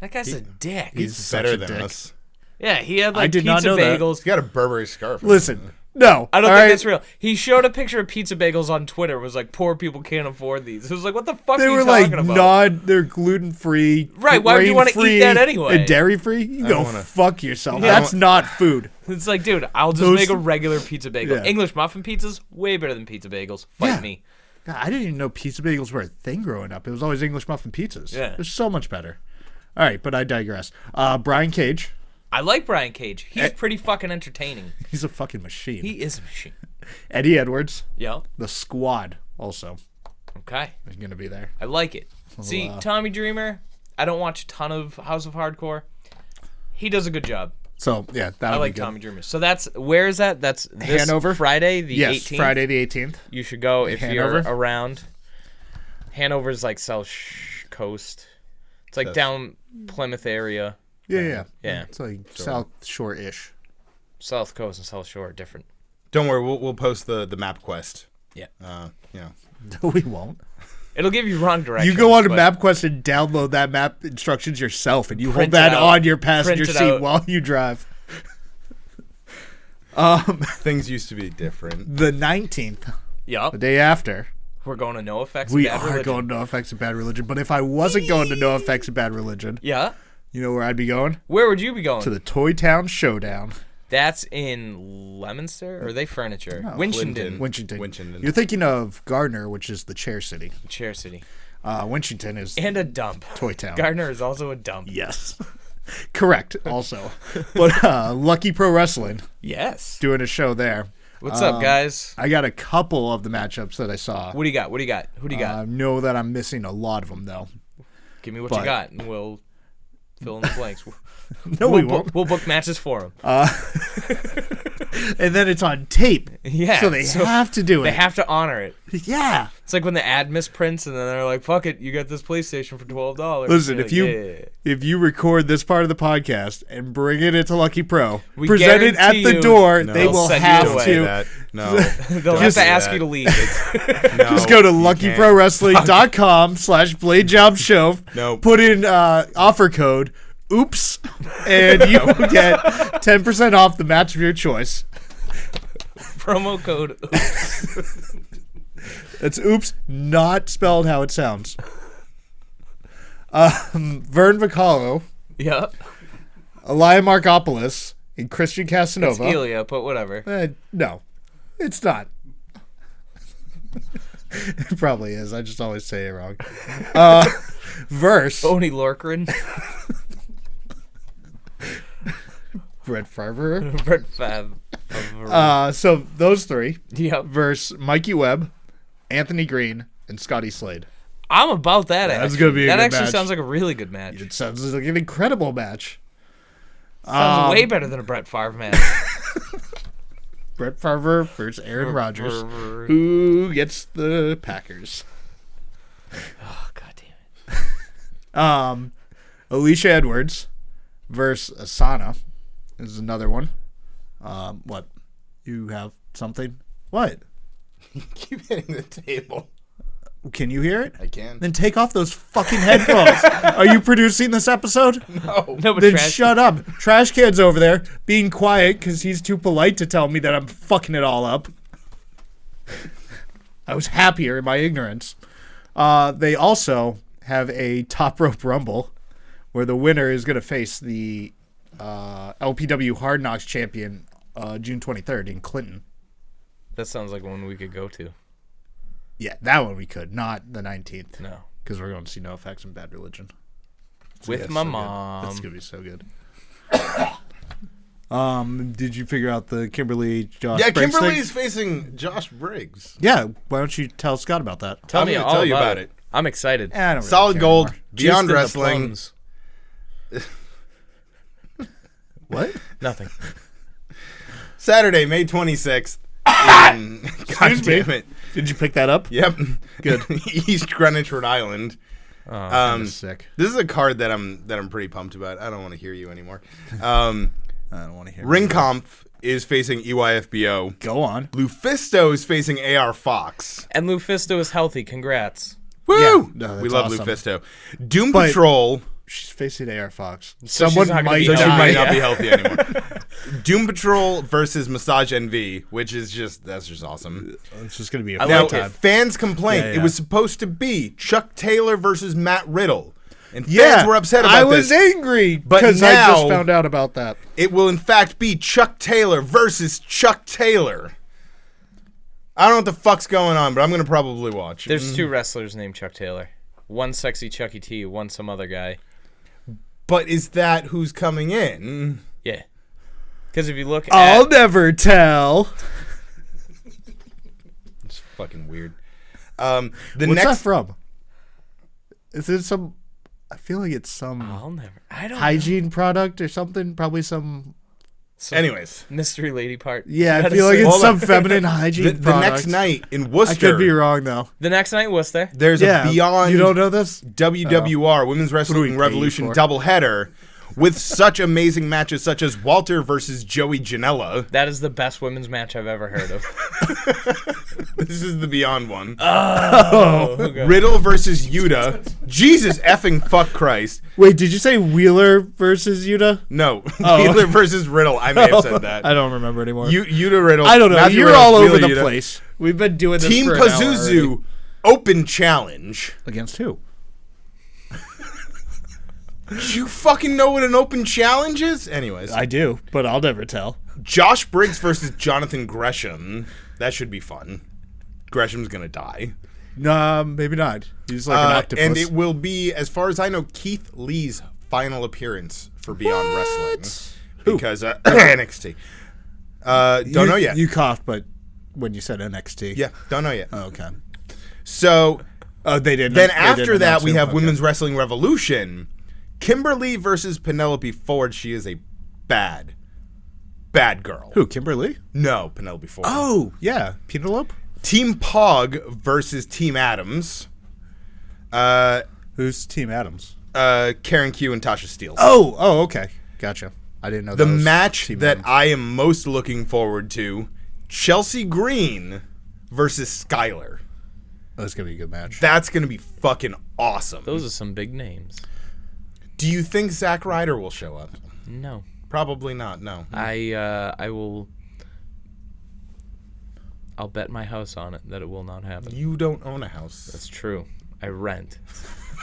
S2: That guy's a dick.
S1: He's
S3: such
S1: better
S3: a
S1: than
S3: dick.
S1: us.
S2: Yeah, he had
S3: I
S2: like
S3: did not
S2: pizza
S3: know that.
S2: bagels.
S1: He's got a Burberry scarf.
S3: Listen, no.
S2: I don't
S3: all
S2: think
S3: right?
S2: that's real. He showed a picture of pizza bagels on Twitter. It was like, poor people can't afford these. It was like, what the fuck
S3: They
S2: are you
S3: were
S2: talking
S3: like
S2: about?
S3: they're gluten free.
S2: Right, why would you wanna eat that anyway?
S3: And dairy free? You go
S1: wanna-
S3: fuck yourself.
S2: Yeah.
S3: That's not food.
S2: It's like, dude, I'll just
S3: Those-
S2: make a regular pizza bagel.
S3: Yeah.
S2: English muffin pizzas, way better than pizza bagels. Fight
S3: Yeah.
S2: me.
S3: God, I didn't even know pizza bagels were a thing growing up. It was always English muffin pizzas.
S2: Yeah.
S3: They're so much better. All right, but I digress. Brian Cage.
S2: I like Brian Cage. He's pretty fucking entertaining.
S3: He's a fucking machine.
S2: He is a machine.
S3: Eddie Edwards.
S2: Yup.
S3: The Squad also
S2: Okay.
S3: is going to be there.
S2: I like it. See, Tommy Dreamer, I don't watch a ton of House of Hardcore. He does a good job.
S3: So, yeah, that'll
S2: I like
S3: be good.
S2: Tommy Dreamer. So where is that? That's this
S3: Hanover?
S2: Friday, the
S3: Yes,
S2: 18th.
S3: Friday the 18th.
S2: You should go if
S3: Hanover?
S2: you're around. Hanover's like South Coast. It's like down Plymouth area.
S3: Yeah.
S2: Yeah.
S3: It's like South Shore-ish.
S2: South Coast and South Shore are different.
S1: Don't worry, we'll post the map quest.
S2: Yeah.
S1: You know.
S3: No, we won't.
S2: It'll give you wrong directions.
S3: You go on to
S2: but
S3: MapQuest and download that map instructions yourself, and you hold
S2: Print it
S3: that
S2: out.
S3: on your passenger
S2: Print it
S3: seat
S2: out.
S3: while you drive.
S1: Things used to be different.
S3: The 19th,
S2: Yup.
S3: the day after,
S2: We're going to No Effects.
S3: we
S2: Bad
S3: are
S2: Religion.
S3: going to No Effects of Bad Religion. But if I wasn't going to No Effects of Bad Religion,
S2: Yeah.
S3: you know where I'd be going?
S2: Where would you be going?
S3: To the Toy Town Showdown.
S2: That's in Leominster? Or are they furniture? Winchton.
S3: Winchton. You're thinking of Gardner, which is the Chair City.
S2: Chair City.
S3: Winchton is
S2: And a dump.
S3: Toy Town.
S2: Gardner is also a dump.
S3: Yes. Correct, also. But Lucky Pro Wrestling,
S2: Yes.
S3: doing a show there.
S2: What's up, guys?
S3: I got a couple of the matchups that I saw.
S2: What do you got? Who do you got?
S3: I know that I'm missing a lot of them, though.
S2: Give me what you got, and we'll fill in the blanks.
S3: No, we won't.
S2: We'll book matches for them.
S3: And then it's on tape.
S2: Yeah.
S3: So they have to do it.
S2: They have to honor it.
S3: Yeah.
S2: It's like when the ad misprints, and then they're like, "Fuck it, you got this PlayStation for $12."
S3: Listen,
S2: You're
S3: if you record this part of the podcast and bring it into Lucky Pro,
S2: We
S3: present it at the
S2: guarantee you
S3: door,
S1: No.
S3: they
S2: they'll
S3: will
S2: send you
S3: have
S2: away.
S1: Say
S3: to
S1: that. No.
S2: they'll have to ask you to leave.
S1: No,
S3: just go to
S1: you can't.
S3: luckyprowrestling.com/bladejob show.
S1: Nope.
S3: Put in offer code OOPS, and you will get 10% off the match of your choice.
S2: Promo code.
S3: That's OOPS, not spelled how it sounds. Vern Vicalo,
S2: Yeah.
S3: Elia Markopoulos, and Christian
S2: It's
S3: Casanova.
S2: Elia, but whatever.
S3: No, it's not. It probably is. I just always say it wrong. Verse.
S2: Boney Lorkren.
S3: Brett Favre.
S2: Brett Fav.
S3: So those three.
S2: Yep.
S3: Versus Mikey Webb, Anthony Green, and Scotty Slade.
S2: I'm about that.
S3: That's
S2: actually.
S3: gonna be a
S2: that
S3: good
S2: actually
S3: match.
S2: sounds like a really good match.
S3: It sounds like an incredible match.
S2: Sounds way better than a Brett Favre match.
S3: Brett Favre versus Aaron Rodgers. Who gets the Packers?
S2: Oh, God damn it.
S3: Alicia Edwards versus Asana is another one. What? You have something? What?
S1: Keep hitting the table.
S3: Can you hear it?
S1: I can.
S3: Then take off those fucking headphones. Are you producing this episode?
S1: No.
S2: No, but
S3: Then
S2: trash-
S3: shut up. Trash can's over there being quiet because he's too polite to tell me that I'm fucking it all up. I was happier in my ignorance. They also have a top rope rumble where the winner is going to face the LPW Hard Knocks champion June 23rd in Clinton.
S2: That sounds like one we could go to.
S3: Yeah, that one we could, not the 19th.
S2: No.
S3: Because we're going to see No Effects and Bad Religion.
S2: With my mom.
S3: That's going to be so good. Did you figure out the Kimberly Josh
S1: Yeah,
S3: Briggs
S1: Kimberly
S3: thing?
S1: is facing Josh Briggs.
S3: Yeah, why don't you tell Scott about that?
S2: Tell
S1: I'm
S2: me
S1: gonna
S2: all
S1: tell you
S2: about
S1: about
S2: it. I'm excited.
S3: I don't really
S1: Solid
S3: care
S1: Gold,
S3: anymore.
S1: Beyond
S2: Juiced in the
S1: Wrestling.
S2: plums.
S3: What?
S2: Nothing.
S1: Saturday, May 26th. God
S3: Excuse me.
S1: damn it.
S3: Did you pick that up?
S1: Yep.
S3: Good.
S1: East Greenwich, Rhode Island.
S3: I'm sick.
S1: This is a card that I'm pretty pumped about. I don't want to hear you anymore.
S3: I don't want to hear
S1: Ringkampf is facing EYFBO.
S3: Go on.
S1: Lufisto is facing AR Fox.
S2: And Lufisto is healthy. Congrats.
S1: Woo!
S3: Yeah, no, that's
S1: We love
S3: awesome.
S1: Lufisto. Doom
S3: But-
S1: Patrol.
S3: She's facing AR Fox.
S2: So
S3: Someone
S2: she's not gonna
S3: might
S2: be
S1: So she
S2: die.
S1: might
S3: die.
S1: not be healthy anymore. Doom Patrol versus Massage NV, which is that's just awesome.
S3: It's just going to be a
S1: Now,
S3: fun time.
S1: fans complained
S3: Yeah,
S1: it
S3: yeah.
S1: was supposed to be Chuck Taylor versus Matt Riddle. And fans
S3: Yeah,
S1: were upset about
S3: I was
S1: this.
S3: angry
S1: But
S3: because I just
S1: now-
S3: found out about that.
S1: It will, in fact, be Chuck Taylor versus Chuck Taylor. I don't know what the fuck's going on, but I'm going to probably watch.
S2: There's two wrestlers named Chuck Taylor. One sexy Chucky T, one some other guy.
S1: But is that who's coming in?
S2: Yeah. Because if you look
S3: I'll
S2: at...
S3: never tell.
S1: It's fucking weird. The
S3: What's
S1: next
S3: that from? Is it some... I feel like it's some
S2: I'll never... I don't
S3: hygiene product or something. Probably some...
S2: Some
S1: Anyways,
S2: mystery lady part.
S3: Yeah, I
S2: Gotta
S3: feel like
S2: say-
S3: it's
S1: Hold
S3: some
S1: on.
S3: feminine hygiene
S1: the
S3: product.
S1: next night in
S3: I
S1: Worcester,
S3: could be wrong, though.
S2: The next night was there.
S1: there's
S3: Yeah,
S1: a Beyond
S3: you don't know this?
S1: WWR Women's
S3: do we
S1: Wrestling
S3: pay
S1: Revolution
S3: you for?
S1: doubleheader with such amazing matches such as Walter versus Joey Janela.
S2: That is the best women's match I've ever heard of.
S1: This is the Beyond one.
S2: Oh, okay.
S1: Riddle versus Yuta. Jesus effing fuck Christ.
S3: Wait, did you say Wheeler versus Yuta?
S1: No.
S3: Oh.
S1: Wheeler versus Riddle. I may have said that.
S3: I don't remember anymore.
S1: Yuta Riddle.
S3: I don't know.
S1: Matthew
S3: You're
S1: Riddle,
S3: all over
S1: Wheeler
S3: the
S1: Yuta.
S3: place. We've been doing this
S1: Team
S3: for an hour already.
S1: Pazuzu Open Challenge.
S3: Against who?
S1: Do you fucking know what an open challenge is? Anyways.
S3: I do, but I'll never tell.
S1: Josh Briggs versus Jonathan Gresham. That should be fun. Gresham's gonna die.
S3: No, maybe not. He's like an octopus.
S1: And it will be, as far as I know, Keith Lee's final appearance for Beyond Wrestling. Because NXT. Don't know yet.
S3: You coughed, but when you said NXT.
S1: Yeah, don't know yet.
S3: Oh, okay.
S1: So
S3: They didn't.
S1: then
S3: they
S1: after
S3: didn't
S1: that,
S3: announce
S1: we
S3: it?
S1: have
S3: Okay.
S1: Women's Wrestling Revolution. Kimberly versus Penelope Ford. She is a bad girl.
S3: Who? Kimberly?
S1: No, Penelope Ford.
S3: Oh, yeah. Penelope?
S1: Team Pog versus Team Adams.
S3: Who's Team Adams?
S1: Karen Q and Tasha Steelz.
S3: Oh, okay. Gotcha. I didn't know
S1: The
S3: that was
S1: match
S3: Team
S1: that
S3: Adams.
S1: I am most looking forward to, Chelsea Green versus Skylar.
S3: That's going to be a good match.
S1: That's going to be fucking awesome.
S2: Those are some big names.
S1: Do you think Zack Ryder will show up?
S2: No.
S1: Probably not, no.
S2: I will. I'll bet my house on it that it will not happen.
S1: You don't own a house.
S2: That's true. I rent.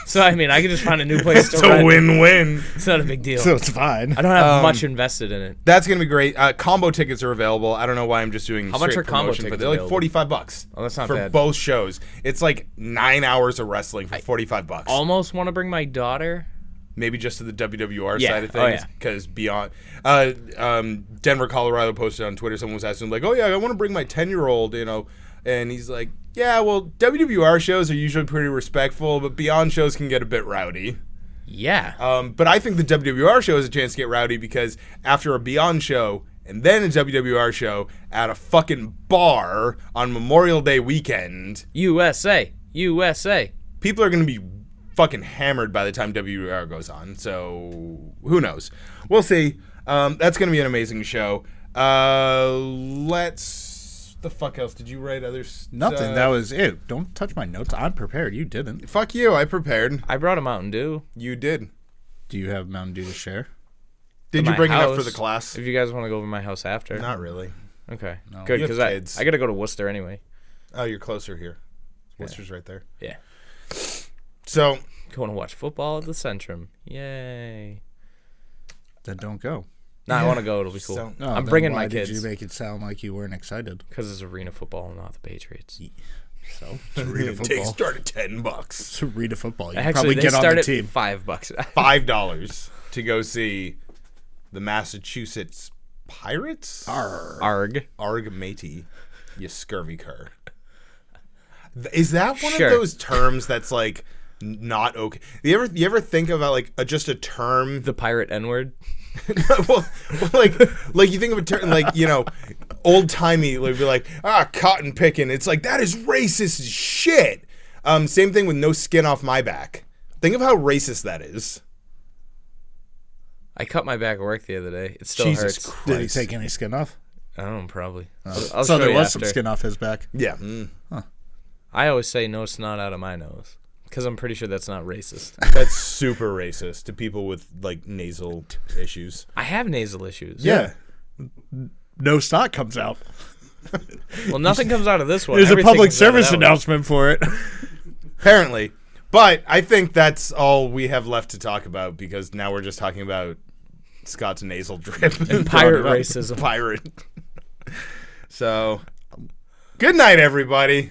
S2: So, I mean, I can just find a new place to
S1: It's
S2: rent.
S1: a win-win.
S2: It's not a big deal.
S3: So it's fine.
S2: I don't have much invested in it.
S1: That's going to be great. Combo tickets are available. I don't know why I'm just doing
S2: How much
S1: straight
S2: are combo
S1: promotion, but
S2: tickets
S1: they're like
S2: available?
S1: $45
S2: Oh, that's not
S1: for
S2: bad.
S1: both shows. It's like 9 hours of wrestling for $45.
S2: Almost want to bring my daughter.
S1: Maybe just to the WWR
S2: Yeah.
S1: side of
S2: Oh,
S1: things,
S2: yeah.
S1: because beyond Denver, Colorado posted on Twitter. Someone was asking like, "Oh yeah, I want to bring my 10-year-old," and he's like, "Yeah, well, WWR shows are usually pretty respectful, but Beyond shows can get a bit rowdy."
S2: Yeah.
S1: But I think the WWR show has a chance to get rowdy because after a Beyond show and then a WWR show at a fucking bar on Memorial Day weekend,
S2: USA.
S1: people are going to be fucking hammered by the time WWR goes on. So who knows? We'll see. That's going to be an amazing show. The fuck else? Did you write other stuff?
S3: Nothing. That was it. Don't touch my notes. I'm prepared. You didn't.
S1: Fuck you. I prepared.
S2: I brought a Mountain Dew.
S1: You did.
S3: Do you have Mountain Dew to share?
S1: Did
S2: To
S1: you
S2: my
S1: bring enough
S2: house,
S1: for the class?
S2: If you guys want to go over my house after.
S1: Not really.
S2: Okay.
S3: No.
S2: Good,
S1: You have
S2: because
S1: kids.
S2: I got to go to Worcester anyway.
S1: Oh, you're closer here. Worcester's right there.
S2: Yeah.
S1: So
S2: Going to watch football at the Centrum. Yay.
S3: Then don't go.
S2: Nah, I want to go. It'll be cool.
S1: So-
S3: Oh,
S2: I'm
S3: then
S2: bringing
S3: why
S2: my kids.
S3: Did you make it sound like you weren't excited?
S2: Because it's arena football, not the Patriots. So
S3: Arena
S1: tickets
S3: football.
S1: start at $10.
S3: It's arena football. You
S2: actually,
S3: probably
S2: they
S3: get on
S2: start
S3: the
S2: at
S3: team.
S2: $5.
S1: $5 to go see the Massachusetts Pirates.
S2: Arg.
S1: Arg matey, you scurvy cur. Is that one
S2: Sure.
S1: of those terms that's like not okay? You ever think about like just a term?
S2: The pirate N-word.
S1: well, like you think of a term like old timey, like be like cotton picking. It's like that is racist as shit. Same thing with no skin off my back. Think of how racist that is.
S2: I cut my back at work the other day. It still
S1: Jesus
S2: hurts.
S1: Christ.
S3: Did he take any skin off?
S2: I don't know, probably. I'll
S3: So
S2: show
S3: there
S2: you
S3: was
S2: after.
S3: some skin off his back.
S1: Yeah.
S2: I always say no snot out of my nose. Because I'm pretty sure that's not racist.
S1: That's super racist to people with like nasal issues.
S2: I have nasal issues.
S1: Yeah.
S3: No snot comes out.
S2: Well, nothing comes out of this one.
S3: There's a
S2: Everything
S3: public
S2: comes out of
S3: service
S2: that one.
S3: announcement for it.
S1: Apparently. But I think that's all we have left to talk about because now we're just talking about Scott's nasal drip.
S2: And pirate racism.
S1: Pirate. So, good night, everybody.